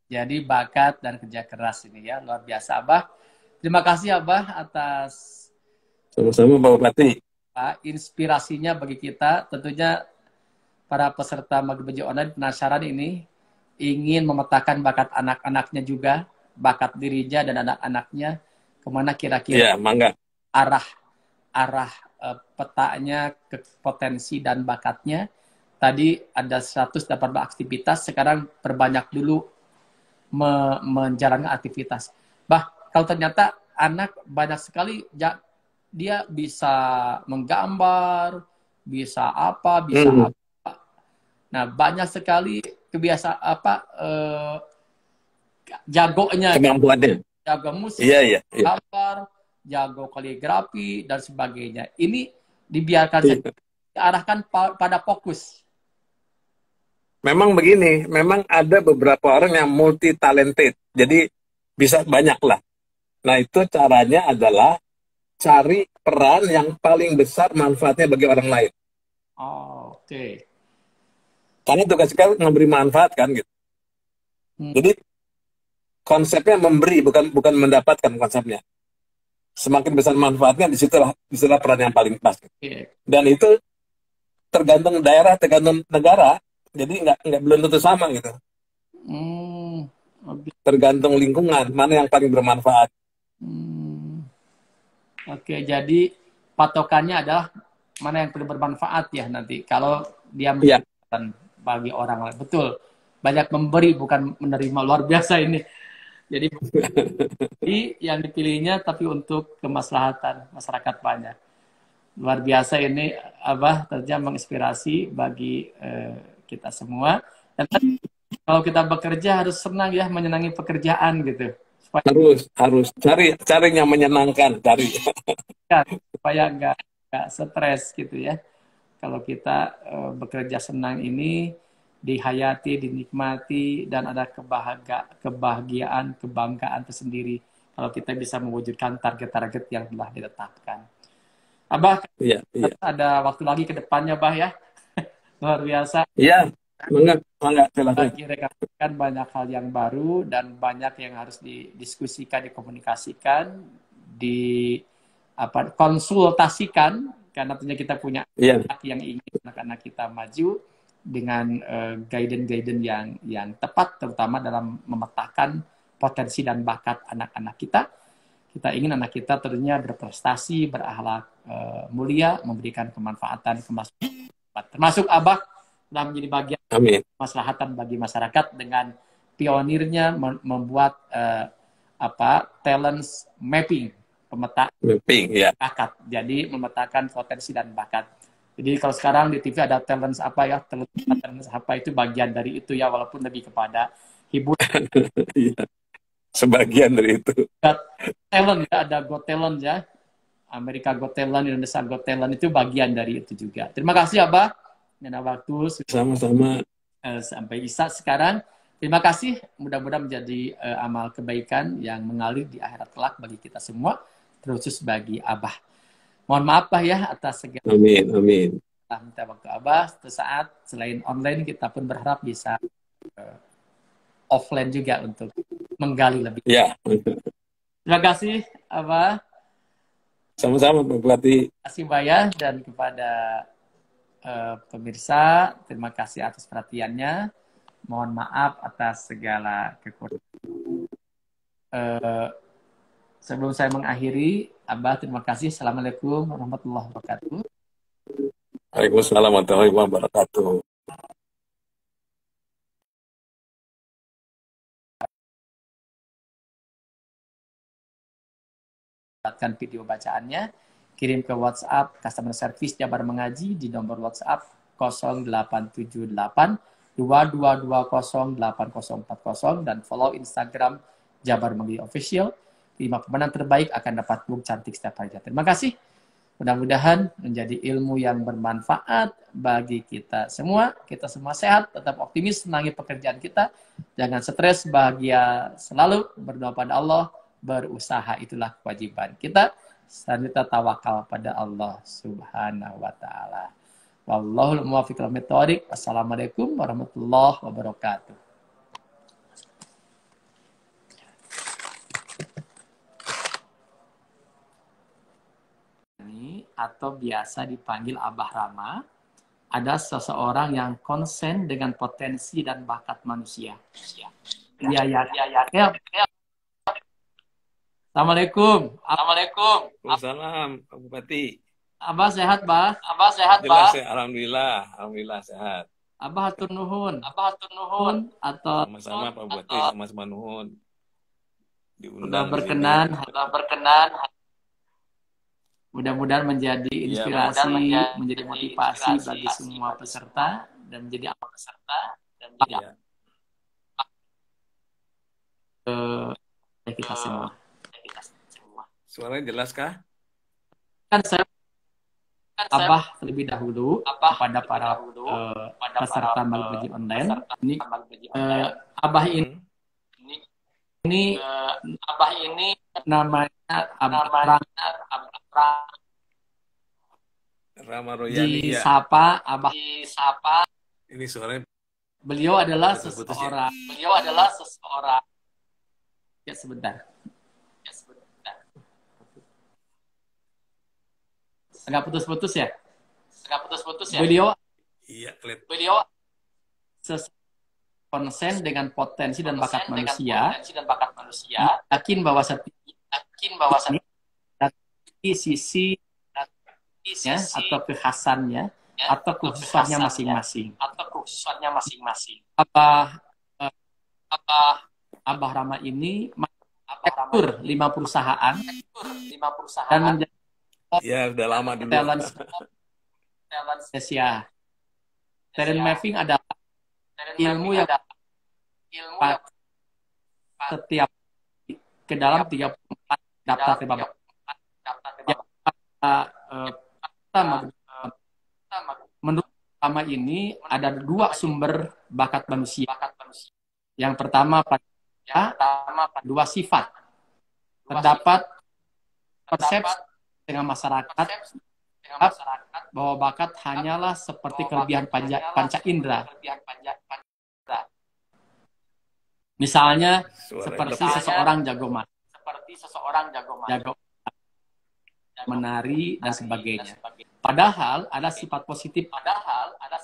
Jadi bakat dan kerja keras ini ya luar biasa Abah. Terima kasih Abah atas Sama-sama Pak Bupati. inspirasinya bagi kita. Tentunya para peserta Maghrib Bejo Online penasaran ini ingin memetakan bakat anak-anaknya juga, bakat dirinya dan anak-anaknya kemana kira-kira Iya, mangga. arah arah petanya ke potensi dan bakatnya. Tadi ada 118 aktivitas, sekarang perbanyak dulu menjalankan aktivitas. Kalau ternyata anak banyak sekali dia bisa menggambar, bisa apa, bisa Hmm, apa. Nah, banyak sekali kebiasaan jagonya, kemampuannya. jago musik, Iya, iya, iya. gambar, jago kaligrafi dan sebagainya. Ini dibiarkan saja, Iya. diarahkan pada fokus. Memang begini, memang ada beberapa orang yang multi talented. Jadi bisa banyak lah. Nah, itu caranya adalah cari peran yang paling besar manfaatnya bagi orang lain. Oh, oke. Okay. Karena tugas kita memberi manfaat kan gitu. Jadi konsepnya memberi bukan bukan mendapatkan konsepnya. Semakin besar manfaatnya disitulah peran yang paling pas. Okay. Dan itu tergantung daerah, tergantung negara. Jadi nggak belum tentu sama gitu. Tergantung lingkungan mana yang paling bermanfaat. Oke, jadi patokannya adalah mana yang paling bermanfaat ya nanti. Kalau dia memberikan bagi orang lain, betul. Banyak memberi bukan menerima, luar biasa ini. Jadi yang dipilihnya tapi untuk kemaslahatan masyarakat banyak. Luar biasa ini Abah tentunya menginspirasi bagi kita semua. Dan kalau kita bekerja harus senang ya, menyenangi pekerjaan gitu. Harus cari yang menyenangkan, cari. Supaya nggak stres gitu ya. Kalau kita bekerja senang ini dihayati, dinikmati, dan ada kebahagiaan, kebanggaan tersendiri kalau kita bisa mewujudkan target-target yang telah ditetapkan. Abah, Iya, iya. ada waktu lagi ke depannya, Bah ya. Luar biasa. Iya, mangga, silakan. Lagi rekan banyak hal yang baru dan banyak yang harus didiskusikan, dikomunikasikan, konsultasikan karena tentunya kita punya anak yang ingin anak-anak kita maju dengan guidance yang tepat terutama dalam memetakan potensi dan bakat anak-anak kita. Kita ingin anak kita tentunya berprestasi, berakhlak mulia, memberikan kemanfaatan, termasuk Abah telah menjadi bagian kemaslahatan bagi masyarakat dengan pionirnya membuat talent mapping, pemetaan bakat. Jadi memetakan potensi dan bakat. Jadi kalau sekarang di TV ada talent apa itu bagian dari itu ya, walaupun lebih kepada hiburan. Sebagian dari itu. Talent ya, ada Got Talent ya. Amerika Got Talent, Indonesia Got Talent itu bagian dari itu juga. Terima kasih Abah. Dan waktu sama-sama sampai Isa sekarang. Terima kasih. Mudah-mudahan menjadi amal kebaikan yang mengalir di akhirat kelak bagi kita semua, terkhusus bagi Abah. Mohon maaf Pak ya atas segala. Amin. Minta waktu Abah. Suatu saat selain online kita pun berharap bisa offline juga untuk menggali lebih. Ya. Terima kasih Abah. Sama-sama Pak Bupati. Terima kasih Mbak ya, dan kepada pemirsa, terima kasih atas perhatiannya. Mohon maaf atas segala kekurangan. Sebelum saya mengakhiri, Abah terima kasih. Assalamualaikum warahmatullahi wabarakatuh. Waalaikumsalam warahmatullahi wabarakatuh. Dapatkan video bacaannya, kirim ke WhatsApp Customer Service Jabar Mengaji di nomor WhatsApp 0878 22208040 dan follow Instagram Jabar Mengaji Official. 5 pemenang terbaik akan dapat book cantik setiap harinya. Terima kasih. Mudah-mudahan menjadi ilmu yang bermanfaat bagi kita semua. Kita semua sehat, tetap optimis, senangi pekerjaan kita. Jangan stres, bahagia selalu, berdoa pada Allah, berusaha itulah kewajiban kita. Selanjutnya tawakal pada Allah Subhanahu wa Ta'ala. Wallahul muwaffiq ila aqwamit. Assalamualaikum warahmatullahi wabarakatuh. Ini atau biasa dipanggil Abah Rama, ada seseorang yang konsen dengan potensi dan bakat manusia. Ya. Assalamualaikum. Waalaikumsalam, Pak Bupati. Abah sehat, Bah? Jelas ya, alhamdulillah sehat. Abah hatur nuhun. Atau Sama-sama Pak Bupati, sama-sama nuhun. udah Diundang di berkenan. sini. Mudah-mudahan menjadi inspirasi, Iya, menjadi motivasi bagi semua peserta dan menjadi Iya. kita semua. Suaranya jelas kah? Kan saya Abah terlebih dahulu kepada para peserta Maghrib online. Ini Abah ini namanya Abah Rama Royani ya. disapa Abah. Ini suaranya Beliau adalah putus-putus ya. seseorang. Ya sebentar. Agak putus-putus ya. Beliau Iya, kelihatan. konsen dengan potensi dan bakat manusia. Yakin bahwa setiap sisi atau kekhasannya atau kekhususannya masing-masing. Abah Rama ini mengatur 5 perusahaan dan menjadi Ya, udah lama dulu. talent Indonesia. Talent mapping adalah ilmu yang setiap ke dalam 34 daftar tema menurut Rama ini ada 2 sumber bakat manusia. Yang pertama pada 2 sifat. Terdapat persepsi dengan masyarakat bahwa bakat hanyalah seperti kelebihan panca indera. Misalnya seperti seseorang jago menari dan sebagainya. Padahal ada sifat positif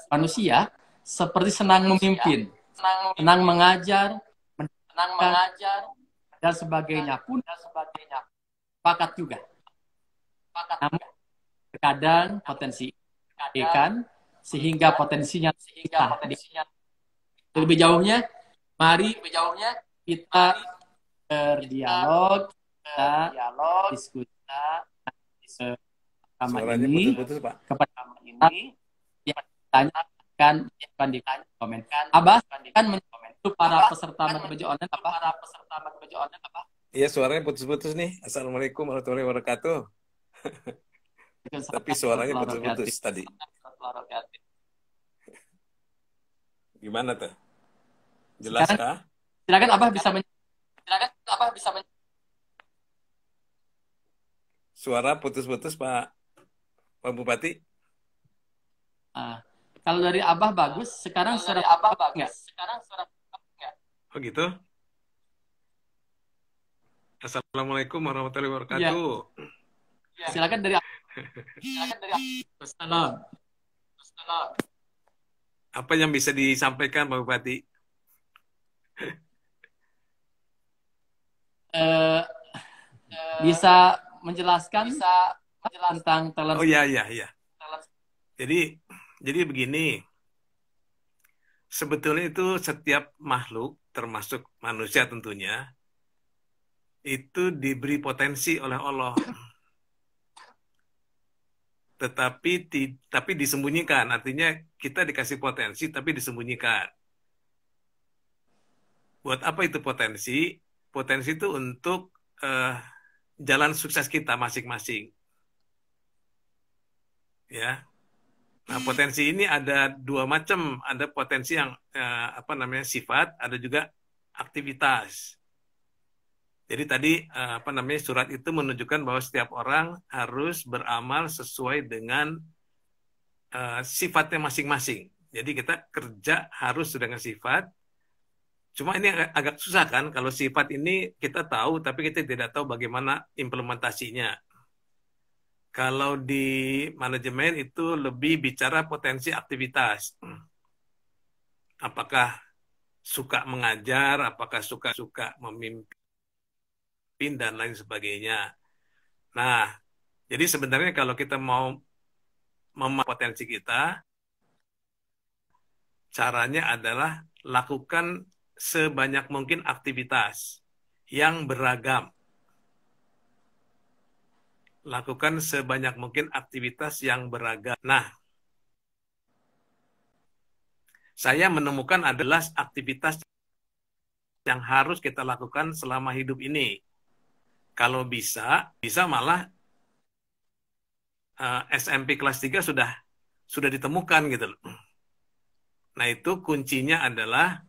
manusia seperti senang memimpin, senang mengajar, dan sebagainya pun bakat juga. Namun terkadang potensi ikan sehingga potensinya lebih jauhnya, mari kita berdialog, kita diskusi sama Suaranya ini putus-putus, Pak. kepada ini yang ditanyakan di komen. Abah kan mencoba para peserta Maghrib online apa? Iya, suaranya putus-putus nih. Assalamualaikum warahmatullahi wabarakatuh. Tapi suaranya putus-putus tadi. Gimana tuh? Jelas kah? Silakan Abah bisa Suara putus-putus, Pak Bupati. kalau dari Abah bagus, sekarang suara Abah bagus. Oh gitu? Assalamualaikum warahmatullahi wabarakatuh. Silakan dari Assalam. Apa yang bisa disampaikan, Pak Bupati? Bisa menjelaskan tentang talent. Oh iya. Jadi begini. Sebetulnya itu setiap makhluk, termasuk manusia tentunya, itu diberi potensi oleh Allah. Tapi disembunyikan, artinya kita dikasih potensi tapi disembunyikan. Buat apa itu potensi? Potensi itu untuk jalan sukses kita masing-masing. Ya. Nah, potensi ini ada 2 macam, ada potensi yang sifat, ada juga aktivitas. Jadi tadi surat itu menunjukkan bahwa setiap orang harus beramal sesuai dengan sifatnya masing-masing. Jadi kita kerja harus dengan sifat. Cuma ini agak susah kan, kalau sifat ini kita tahu, tapi kita tidak tahu bagaimana implementasinya. Kalau di manajemen itu lebih bicara potensi aktivitas. Apakah suka mengajar, apakah suka memimpin, dan lain sebagainya. Nah, jadi sebenarnya kalau kita mau potensi kita, caranya adalah lakukan sebanyak mungkin aktivitas yang beragam. Lakukan sebanyak mungkin aktivitas yang beragam. Nah, saya menemukan adalah aktivitas yang harus kita lakukan selama hidup ini. Kalau bisa malah SMP kelas 3 sudah ditemukan gitu loh. Nah, itu kuncinya adalah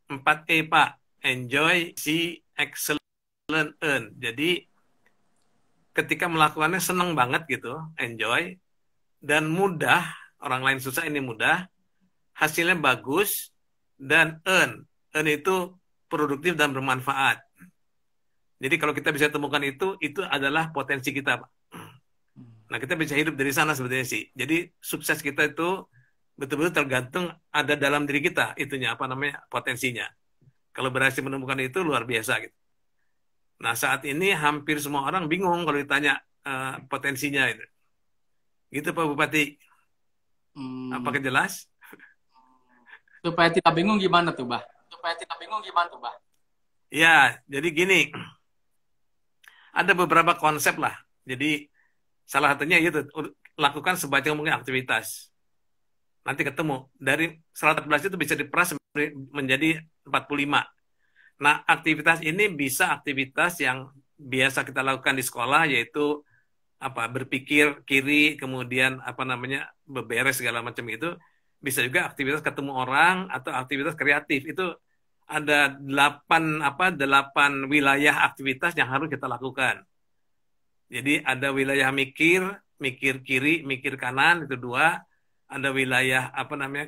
4E, Pak. Enjoy, see, excellent, earn. Jadi, ketika melakukannya senang banget gitu, enjoy, dan mudah, orang lain susah, ini mudah, hasilnya bagus, dan earn. Earn itu produktif dan bermanfaat. Jadi kalau kita bisa temukan itu adalah potensi kita, Pak. Nah, kita bisa hidup dari sana sebetulnya sih. Jadi sukses kita itu betul-betul tergantung ada dalam diri kita, itunya, apa namanya, potensinya. Kalau berhasil menemukan itu, luar biasa gitu. Nah, saat ini hampir semua orang bingung kalau ditanya potensinya itu. Gitu, Pak Bupati. Apakah jelas? Supaya tidak bingung gimana tuh, Bah? Ya, jadi gini. Ada beberapa konsep lah. Jadi salah satunya itu, lakukan sebanyak mungkin aktivitas. Nanti ketemu. Dari 114 itu bisa diperas menjadi 45. Nah, aktivitas ini bisa aktivitas yang biasa kita lakukan di sekolah, yaitu berpikir kiri, kemudian beberes segala macam itu. Bisa juga aktivitas ketemu orang atau aktivitas kreatif. Itu ada 8 wilayah aktivitas yang harus kita lakukan. Jadi ada wilayah mikir kiri, mikir kanan, itu 2. Ada wilayah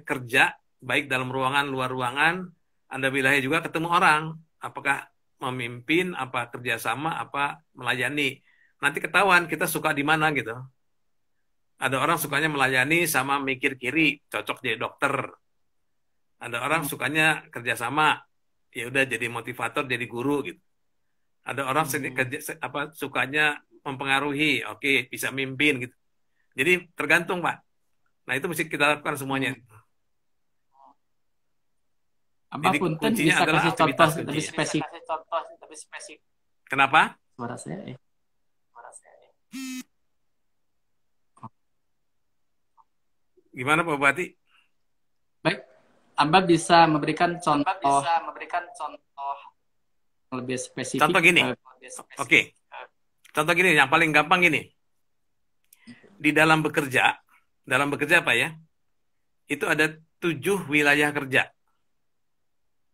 kerja, baik dalam ruangan, luar ruangan. Ada wilayah juga ketemu orang, apakah memimpin, apa kerjasama, apa melayani. Nanti ketahuan kita suka di mana gitu. Ada orang sukanya melayani sama mikir kiri, cocok jadi dokter. Ada orang sukanya kerjasama, ya udah jadi motivator, jadi guru gitu. Ada orang sukanya mempengaruhi, oke, bisa mimpin gitu. Jadi tergantung, Pak. Nah, itu mesti kita lakukan semuanya. Abah Jadi punten kuncinya bisa adalah kasih aktivitas contoh lebih spesifik. Kenapa? Suara saya. Gimana, Pak Bupati? Baik, Abah bisa memberikan contoh lebih spesifik. Contoh gini. Oke. Contoh gini, yang paling gampang gini. Di dalam bekerja apa ya? Itu ada 7 wilayah kerja.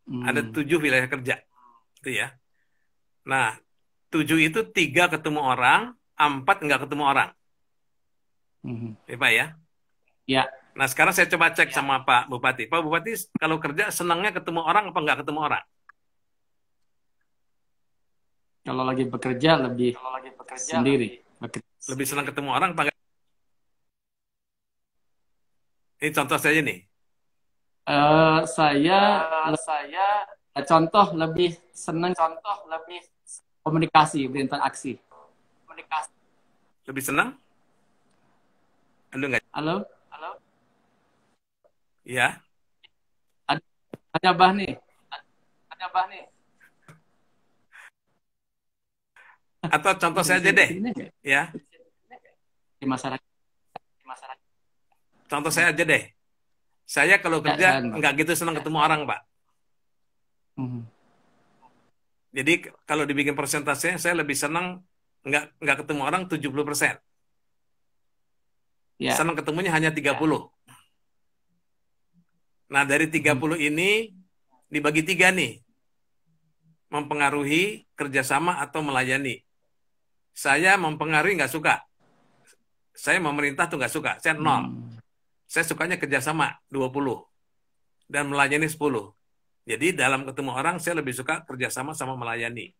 Ada 7 wilayah kerja. Itu ya. Nah, 7 itu 3 ketemu orang, 4 nggak ketemu orang. Ya, Pak ya? Ya. Nah, sekarang saya coba cek sama Pak Bupati. Pak Bupati, kalau kerja senangnya ketemu orang apa nggak ketemu orang? Kalau lagi bekerja lebih sendiri. Lebih senang ketemu orang apa nggak? Ini contoh saja nih. Saya lebih senang komunikasi, berinteraksi. Lebih senang? Halo? Ya. Ada Abah nih. Atau contoh saya aja deh. Ya. Di masyarakat. Contoh saya aja deh. Saya kalau kerja nggak gitu senang ketemu orang, Pak. Jadi kalau dibikin persentase, saya lebih senang nggak ketemu orang 70%. Ya. Senang ketemunya hanya 30. Nah, dari 30 ini dibagi 3 nih. Mempengaruhi, kerjasama, atau melayani. Saya mempengaruhi nggak suka. Saya memerintah tuh nggak suka. Saya 0. saya sukanya kerjasama 20 dan melayani 10. Jadi dalam ketemu orang saya lebih suka kerjasama sama melayani.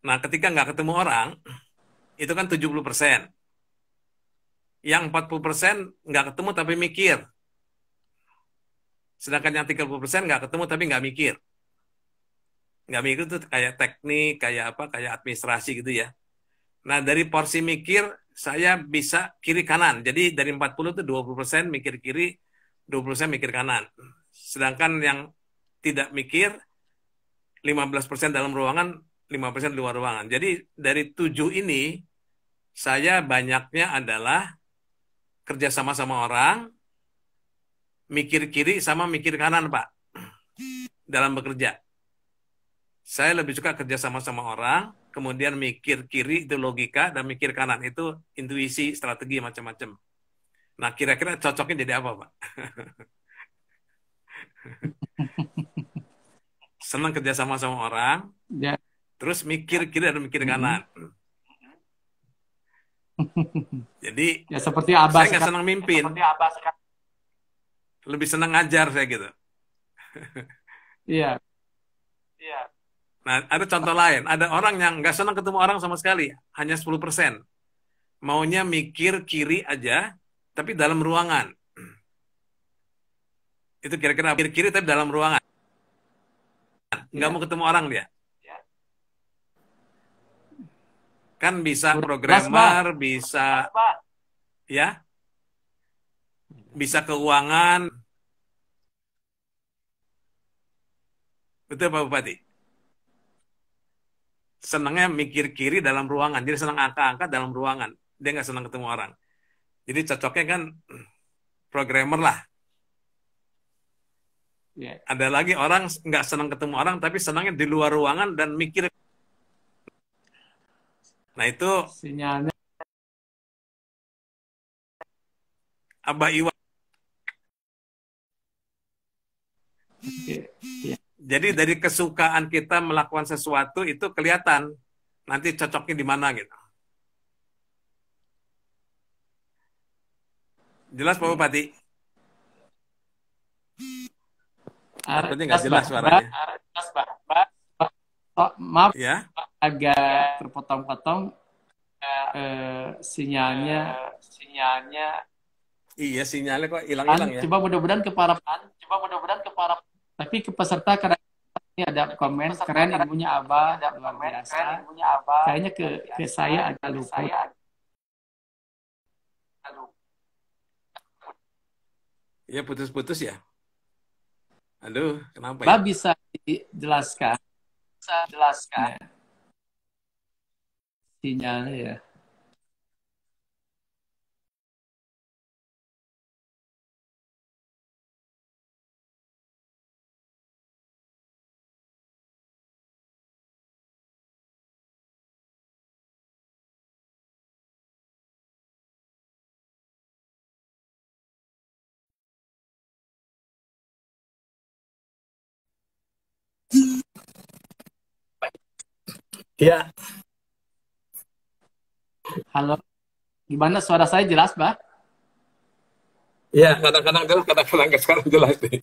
Nah, ketika nggak ketemu orang, itu kan 70%. Yang 40% nggak ketemu tapi mikir. Sedangkan yang 30% nggak ketemu tapi nggak mikir. Nggak mikir itu kayak teknik, kayak apa, kayak administrasi gitu ya. Nah, dari porsi mikir, saya bisa kiri kanan. Jadi dari 40 itu 20% mikir kiri, 20% mikir kanan. Sedangkan yang tidak mikir, 15% dalam ruangan, 5% di luar ruangan. Jadi dari 7 ini, saya banyaknya adalah kerja sama orang, mikir kiri sama mikir kanan, Pak, dalam bekerja. Saya lebih suka kerja sama orang, kemudian mikir kiri itu logika, dan mikir kanan itu intuisi, strategi, macam-macam. Nah, kira-kira cocoknya jadi apa, Pak? Senang kerja sama orang, Ya. terus mikir kiri dan mikir kanan. Jadi, Ya seperti Abah saya nggak senang mimpin. Lebih senang ngajar saya gitu. Iya. Nah, ada contoh lain. Ada orang yang nggak senang ketemu orang sama sekali. Hanya 10%. Maunya mikir kiri aja, tapi dalam ruangan. Itu kira-kira mikir kiri tapi dalam ruangan. Nggak mau ketemu orang dia. Kan bisa programmer, bisa ya, bisa keuangan. Betul Pak Bupati? Senangnya mikir kiri dalam ruangan. Jadi senang angka-angka dalam ruangan. Dia nggak senang ketemu orang. Jadi cocoknya kan programmer lah. Ya. Ada lagi orang nggak senang ketemu orang, tapi senangnya di luar ruangan dan mikir. Nah itu Sinyalnya. Abah Iwan. Oke. Ya. Jadi dari kesukaan kita melakukan sesuatu itu kelihatan nanti cocoknya di mana gitu. Jelas Pak Bupati? Sepertinya nggak jelas suaranya. Oh, maaf, Ya, agak terpotong-potong sinyalnya. iya sinyalnya kok hilang-hilang ya. Coba mudah-mudahan ke para tapi ke peserta karena ini ada komen keren ilmunya Abah luar biasa. Kayaknya ke saya agak luput. Iya putus-putus ya. Aduh, kenapa ya? Abah bisa dijelaskan? Ya, sinyalnya ya. Iya. Halo, gimana suara saya jelas, Bah? Iya, kadang-kadang jelas, kadang-kadang nggak sekarang jelas nih.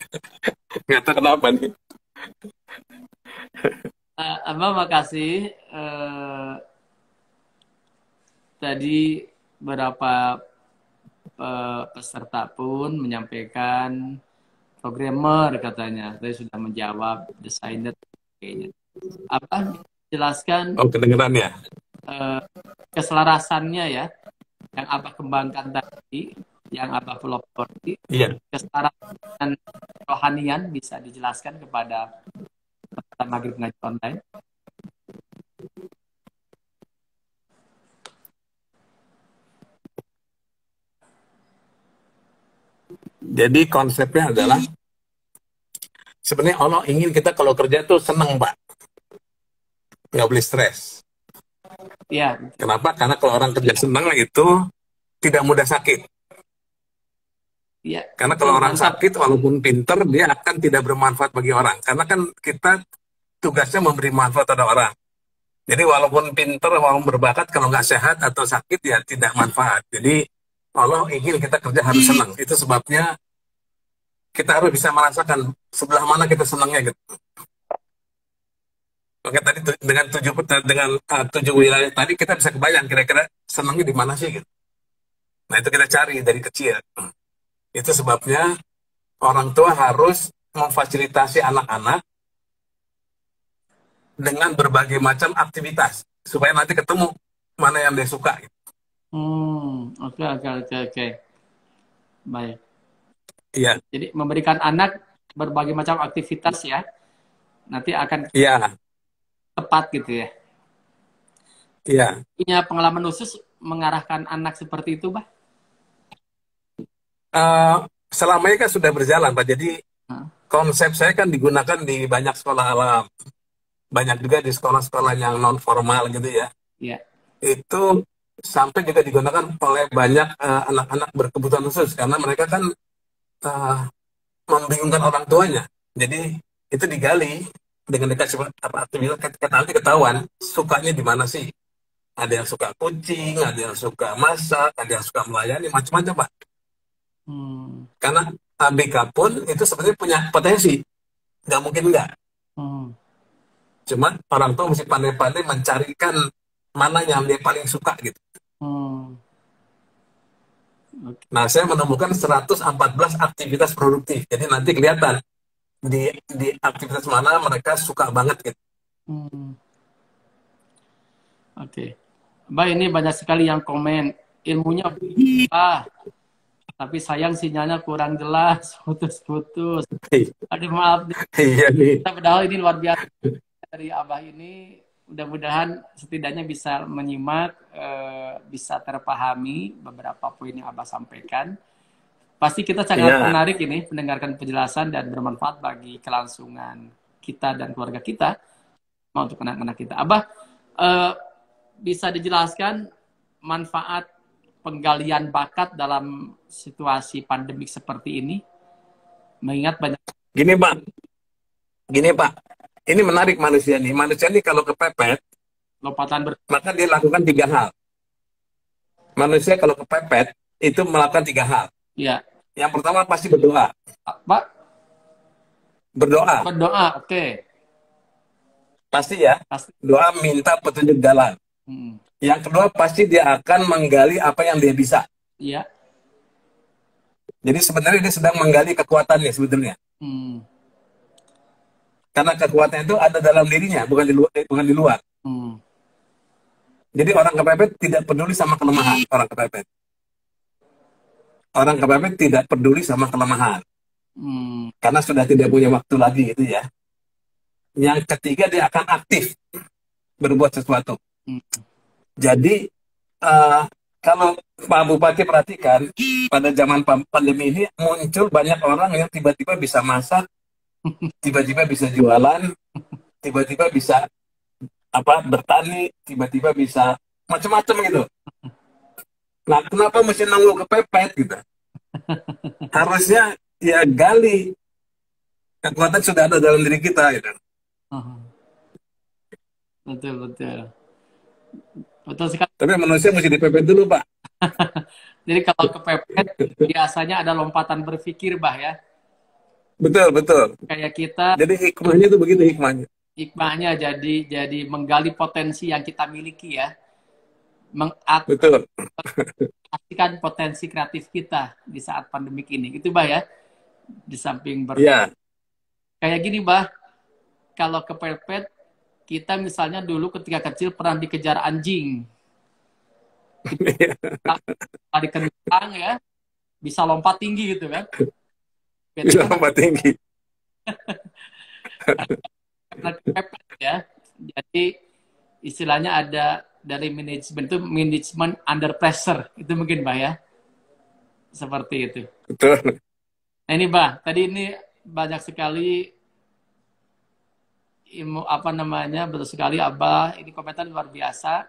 Nggak tahu kenapa nih. Abah makasih. Tadi beberapa peserta pun menyampaikan programmer katanya. Tadi sudah menjawab desainer kayaknya. Apa jelaskan Oh, kedengeran ya? keselarasannya ya yang Abah kembangkan tadi, yang Abah pelopori, Iya. keselarasan rohanian bisa dijelaskan kepada peserta Maghrib Ngaji Online. Jadi konsepnya adalah sebenarnya Allah ingin kita kalau kerja tuh seneng, Pak. Nggak boleh stres. Iya, Kenapa? Karena kalau orang kerja senang itu tidak mudah sakit. iya. Karena kalau orang sakit, walaupun pinter, dia akan tidak bermanfaat bagi orang. Karena kan kita tugasnya memberi manfaat pada orang. Jadi walaupun pinter, walaupun berbakat, kalau nggak sehat atau sakit, ya tidak manfaat. Jadi Allah ingin kita kerja harus senang. Itu sebabnya kita harus bisa merasakan sebelah mana kita senangnya gitu. Oke, tadi dengan tujuh wilayah tadi kita bisa kebayang kira-kira senangnya di mana sih gitu. Nah, itu kita cari dari kecil. Itu sebabnya orang tua harus memfasilitasi anak-anak dengan berbagai macam aktivitas supaya nanti ketemu mana yang dia suka gitu. Oke, oke, oke, oke. Baik. Iya, Jadi memberikan anak berbagai macam aktivitas ya, nanti akan iya, tepat gitu ya. iya. Punya pengalaman khusus mengarahkan anak seperti itu, Bah? Eh, Selama ini kan sudah berjalan, Pak. Jadi Hah? konsep saya kan digunakan di banyak sekolah alam, banyak juga di sekolah-sekolah yang non formal gitu ya. Iya. Itu sampai juga digunakan oleh banyak anak-anak berkebutuhan khusus karena mereka kan eh, membingungkan orang tuanya. Jadi itu digali dengan dikasih aktivitas kita nanti ketahuan sukanya di mana sih. Ada yang suka kucing, ada yang suka masak, ada yang suka melayani, macam-macam Pak. Hmm. Karena ABK pun itu sebenarnya punya potensi, nggak mungkin nggak. Hmm. Cuma orang tua mesti pandai-pandai mencarikan mana yang dia paling suka gitu. Hmm. Oke. Nah, saya menemukan 114 aktivitas produktif. Jadi nanti kelihatan di aktivitas mana mereka suka banget gitu. Hmm. Oke. Mbak, ini banyak sekali yang komen ilmunya tapi sayang sinyalnya kurang jelas, putus-putus. Aduh maaf, Iya nih. padahal ini luar biasa dari Abah ini. Mudah-mudahan setidaknya bisa menyimak, bisa terpahami beberapa poin yang Abah sampaikan. Pasti kita sangat Iya. menarik ini mendengarkan penjelasan dan bermanfaat bagi kelangsungan kita dan keluarga kita, mau untuk anak-anak kita. Abah, bisa dijelaskan manfaat penggalian bakat dalam situasi pandemik seperti ini? Mengingat banyak Gini Pak, gini Pak. Ini menarik manusia nih. Manusia nih kalau kepepet, lompatan maka dia lakukan 3 hal. Manusia kalau kepepet itu melakukan 3 hal. ya, Yang pertama pasti berdoa. Pak, Berdoa, berdoa, oke. pasti ya. Pasti. Doa minta petunjuk jalan. Hmm. Yang kedua pasti dia akan menggali apa yang dia bisa. Iya. Jadi sebenarnya dia sedang menggali kekuatannya sebetulnya. Hmm. Karena kekuatannya itu ada dalam dirinya, bukan di luar. Bukan di luar. Hmm. Jadi orang kepepet tidak peduli sama kelemahan. Orang kepepet. Orang kepepet tidak peduli sama kelemahan. Hmm. Karena sudah tidak punya waktu lagi itu ya. Yang ketiga dia akan aktif berbuat sesuatu. Hmm. Jadi kalau Pak Bupati perhatikan pada zaman pandemi ini muncul banyak orang yang tiba-tiba bisa masak, tiba-tiba bisa jualan, tiba-tiba bisa bertani, tiba-tiba bisa macam-macam gitu. Nah, kenapa mesti nunggu kepepet gitu? Harusnya ya gali kekuatan sudah ada dalam diri kita gitu. Betul, betul. Betul sekali. Tapi manusia mesti dipepet dulu, Pak. Jadi kalau kepepet biasanya ada lompatan berpikir, Bah ya. Betul, betul. Kayak kita Jadi hikmahnya itu begitu hikmahnya. hikmahnya jadi menggali potensi yang kita miliki ya. Betul. Mengaktifkan potensi kreatif kita di saat pandemik ini. Itu Bah ya. Di samping Iya. Kayak gini Bah, kalau kepepet kita misalnya dulu ketika kecil pernah dikejar anjing. Lari kencang ya, bisa lompat tinggi gitu kan. Bisa lompat tinggi. Karena kepepet ya. Jadi istilahnya ada dari manajemen itu manajemen under pressure. Itu mungkin Bah ya. Seperti itu. Betul. Nah ini Bah, tadi ini banyak sekali ilmu betul sekali Abah, ini komentar luar biasa.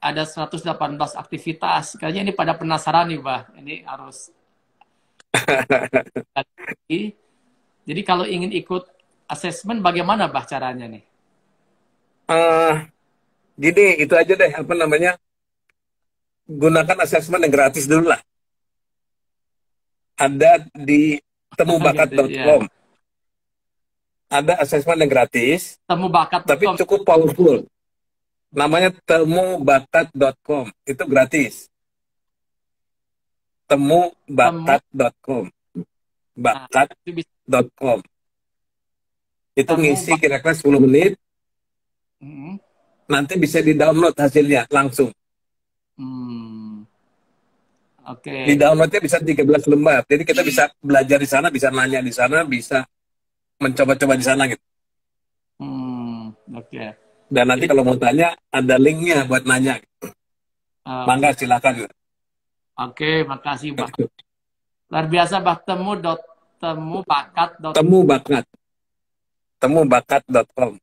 Ada 118 aktivitas. Kayaknya ini pada penasaran nih, Bah. Ini harus. Jadi kalau ingin ikut asesmen, bagaimana, Bah, caranya nih? Gini, itu aja deh, gunakan asesmen yang gratis dulu lah. Ada di temubakat.com. Ada asesmen yang gratis, tapi Temubakat.com. cukup powerful. Namanya temubakat.com. Itu gratis. Temubakat.com. Bakat.com. Itu ngisi kira-kira 10 menit. Nanti bisa di-download hasilnya langsung. Oke. Di-downloadnya bisa 13 lembar. Jadi kita bisa belajar di sana, bisa nanya di sana, bisa mencoba-coba di sana gitu. Oke. Dan nanti kalau mau tanya, ada linknya buat nanya. Mangga silakan. Oke, makasih Bah. Luar biasa Bah. Temubakat.com. Temubakat.com.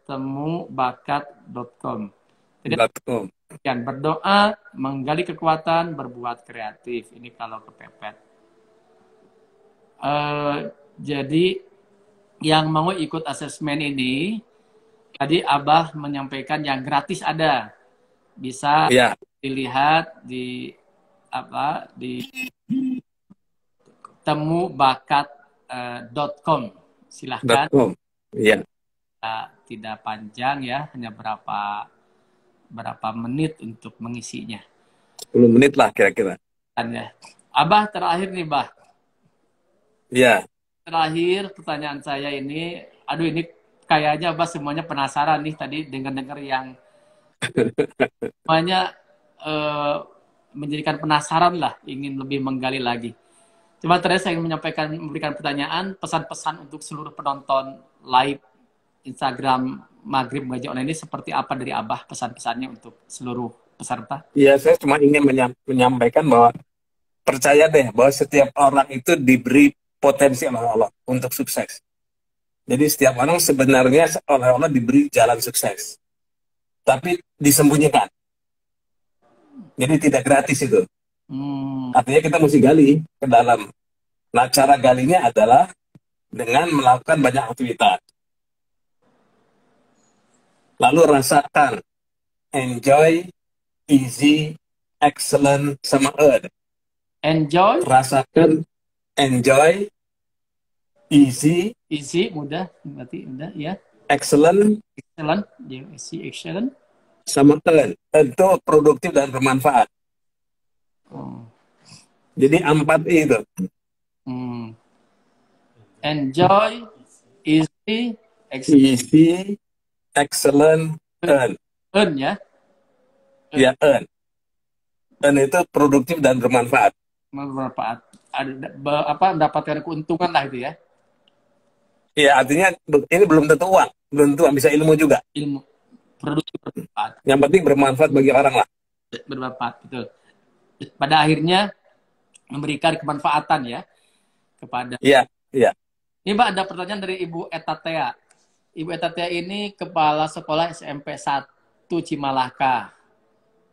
Temubakat.com. Jadi berdoa, menggali kekuatan, berbuat kreatif. Ini kalau kepepet. Jadi yang mau ikut asesmen ini, tadi Abah menyampaikan yang gratis ada, bisa dilihat di temubakat.com. Silahkan. Tidak panjang ya, hanya berapa menit untuk mengisinya. 10 menit lah kira-kira. Abah terakhir nih Bah. Iya. Terakhir pertanyaan saya ini, ini kayaknya Abah semuanya penasaran nih tadi dengar-dengar yang semuanya menjadikan penasaran lah, ingin lebih menggali lagi. Cuma tadi saya ingin memberikan pertanyaan, pesan-pesan untuk seluruh penonton live Instagram Maghrib Mengaji Online ini seperti apa dari Abah pesan-pesannya untuk seluruh peserta? Iya, saya cuma ingin menyampaikan bahwa percaya deh bahwa setiap orang itu diberi potensi oleh Allah untuk sukses. Jadi setiap orang sebenarnya oleh Allah diberi jalan sukses. Tapi disembunyikan. Jadi tidak gratis itu. Artinya kita mesti gali ke dalam. Nah, cara galinya adalah dengan melakukan banyak aktivitas. Lalu rasakan, enjoy, easy, excellent, sama earn. Enjoy. Rasakan, enjoy, easy, mudah, berarti mudah ya. Excellent, sama earn. Itu produktif dan bermanfaat. Jadi 4 itu. Enjoy, easy, excellent, earn. Earn ya? Ya, earn. Dan itu produktif dan bermanfaat. Mendapatkan keuntungan lah itu ya? Ya, artinya ini belum tentu uang. Belum tentu uang, bisa ilmu juga. Ilmu. Produktif bermanfaat. Yang penting bermanfaat bagi orang lah. Bermanfaat, betul. Pada akhirnya memberikan kemanfaatan ya kepada. Iya. Ini Mbak ada pertanyaan dari Ibu Etatea. Ibu Etatea ini kepala sekolah SMP 1 Cimalaka.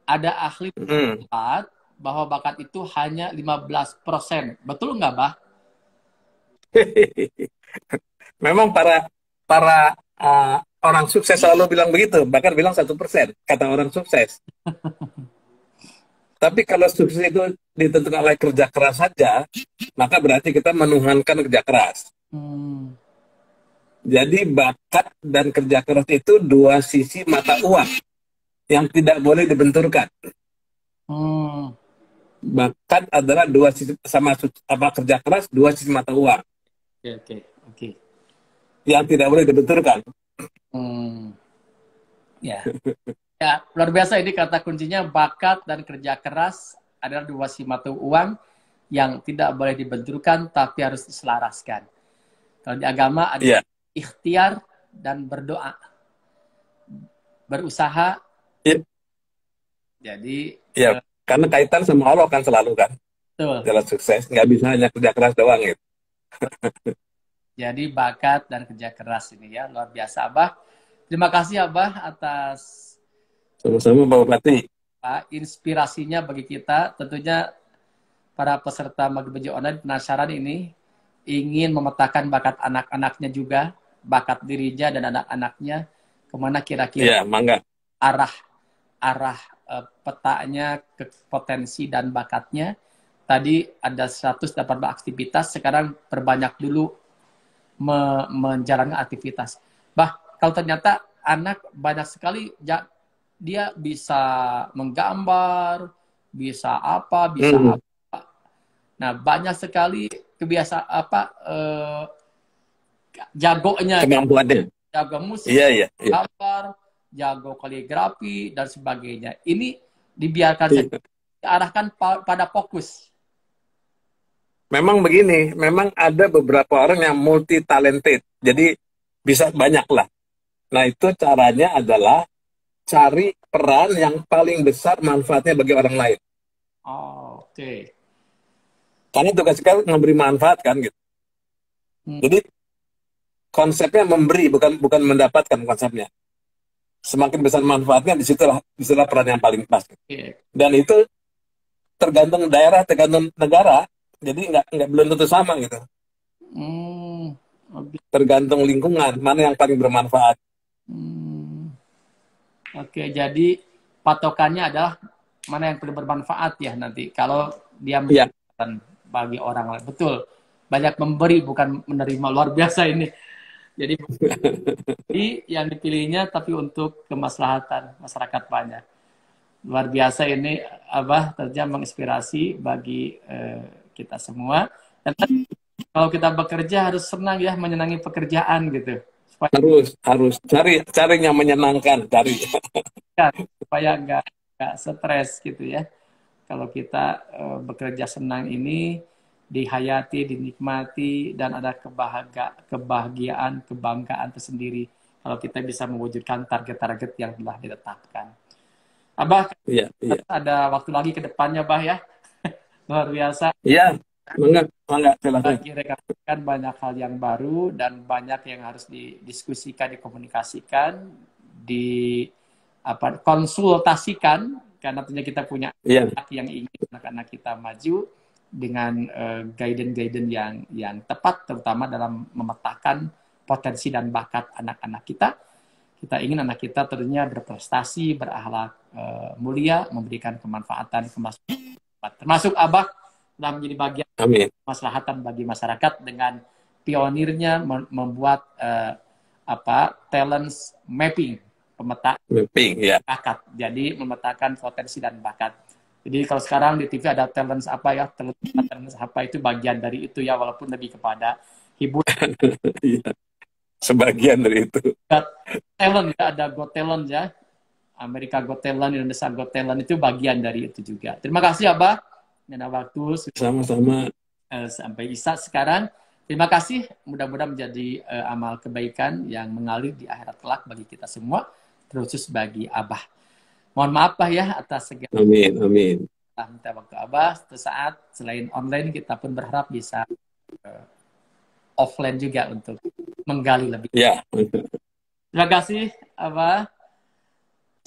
Ada ahli bahwa bakat itu hanya 15%. Betul nggak, Bah? Memang para orang sukses selalu bilang begitu, bahkan bilang 1%, kata orang sukses. Tapi kalau sukses itu ditentukan oleh kerja keras saja, maka berarti kita menuhankan kerja keras. Jadi bakat dan kerja keras itu dua sisi mata uang yang tidak boleh dibenturkan. Bakat adalah dua sisi sama kerja keras, dua sisi mata uang. Oke. Yang tidak boleh dibenturkan. Ya, luar biasa ini kata kuncinya, bakat dan kerja keras adalah dua sisi mata uang yang tidak boleh dibenturkan tapi harus diselaraskan. Kalau di agama ada ikhtiar dan berdoa. Berusaha. Jadi karena kaitan sama Allah kan selalu kan. Betul. Jalan sukses, nggak bisa hanya kerja keras doang gitu. Jadi bakat dan kerja keras ini ya, luar biasa Abah. Terima kasih Abah atas sama-sama Pak Bupati. Inspirasinya bagi kita. Tentunya para peserta Maghrib Mengaji Online penasaran ini, ingin memetakan bakat anak-anaknya juga, bakat dirinya dan anak-anaknya, kemana kira-kira mangga. arah petanya potensi dan bakatnya. Tadi ada 118 aktivitas, sekarang perbanyak dulu menjalankan aktivitas. Kalau ternyata anak banyak sekali dia bisa menggambar, bisa apa, bisa apa. Nah, banyak sekali kebiasaan jagonya, Kemampuannya. jago musik, Iya, iya, iya. gambar, jago kaligrafi dan sebagainya. Ini dibiarkan saja, Iya. diarahkan pada fokus. Memang begini, memang ada beberapa orang yang multi talented, jadi bisa banyak lah. Nah, itu caranya adalah cari peran yang paling besar manfaatnya bagi orang lain. Oh, oke. Karena tugas kita memberi manfaat kan gitu. Jadi konsepnya memberi, bukan mendapatkan konsepnya. Semakin besar manfaatnya, disitulah peran yang paling pas. Oke. Dan itu tergantung daerah, tergantung negara. Jadi nggak belum tentu sama gitu. Oke. Tergantung lingkungan, mana yang paling bermanfaat. Oke, jadi patokannya adalah mana yang paling bermanfaat ya nanti. Kalau dia Iya. memberikan bagi orang lain. Betul. Banyak memberi, bukan menerima. Luar biasa ini. Jadi yang dipilihnya tapi untuk kemaslahatan masyarakat banyak. Luar biasa ini, Abah, tentunya menginspirasi bagi kita semua. Dan kalau kita bekerja harus senang ya, menyenangi pekerjaan gitu. Harus cari yang menyenangkan, cari. Supaya nggak stres gitu ya. Kalau kita bekerja senang ini dihayati, dinikmati, dan ada kebahagiaan, kebanggaan tersendiri kalau kita bisa mewujudkan target-target yang telah ditetapkan. Abah, Iya. ada waktu lagi ke depannya, Bah ya. Luar biasa. Iya, mangga, silakan. Bagi rekan-rekan banyak hal yang baru dan banyak yang harus didiskusikan, dikomunikasikan, konsultasikan, karena tentunya kita punya anak yang ingin anak-anak kita maju dengan guidance yang tepat, terutama dalam memetakan potensi dan bakat anak-anak kita. Kita ingin anak kita tentunya berprestasi, berakhlak mulia, memberikan kemanfaatan, termasuk Abah telah menjadi bagian kemaslahatan bagi masyarakat dengan pionirnya membuat talent mapping, pemetaan bakat. Jadi memetakan potensi dan bakat. Jadi kalau sekarang di TV ada talent apa ya, talent apa itu bagian dari itu ya, walaupun lebih kepada hiburan. Sebagian dari itu. Talent ya, ada Got Talent ya. Amerika Got Talent, Indonesia Got Talent itu bagian dari itu juga. Terima kasih Abah. Dan waktu sama-sama sampai Isa sekarang. Terima kasih. Mudah-mudahan menjadi amal kebaikan yang mengalir di akhirat kelak bagi kita semua, terkhusus bagi Abah. Mohon maaf Pak ya atas segala. Amin. Minta waktu Abah. Suatu saat selain online kita pun berharap bisa offline juga untuk menggali lebih. Ya. Terima kasih Abah.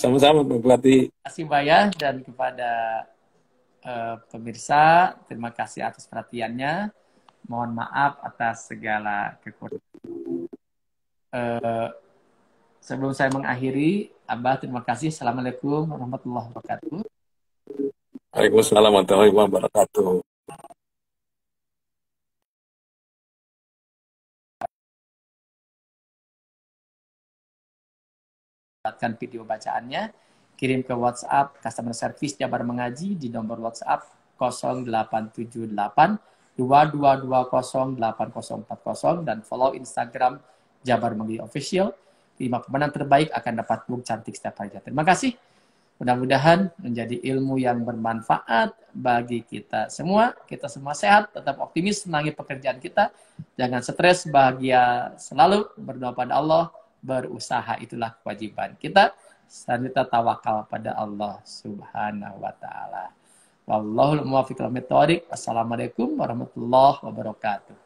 Sama-sama Pak Bupati. Terima kasih Mbak ya, dan kepada pemirsa, terima kasih atas perhatiannya. Mohon maaf atas segala kekurangan. Sebelum saya mengakhiri, Abah terima kasih. Assalamualaikum warahmatullahi wabarakatuh. Waalaikumsalam warahmatullahi wabarakatuh. Dapatkan video bacaannya, kirim ke WhatsApp Customer Service Jabar Mengaji di nomor WhatsApp 0878 22208040 dan follow Instagram Jabar Mengaji Official. 5 pemenang terbaik akan dapat book cantik setiap harinya. Terima kasih. Mudah-mudahan menjadi ilmu yang bermanfaat bagi kita semua. Kita semua sehat, tetap optimis, senangi pekerjaan kita. Jangan stres, bahagia selalu, berdoa pada Allah, berusaha itulah kewajiban kita. Selanjutnya tawakal pada Allah Subhanahu wa taala. Wallahul muwaffiq ila aqwamit thoriq. Wassalamualaikum warahmatullahi wabarakatuh.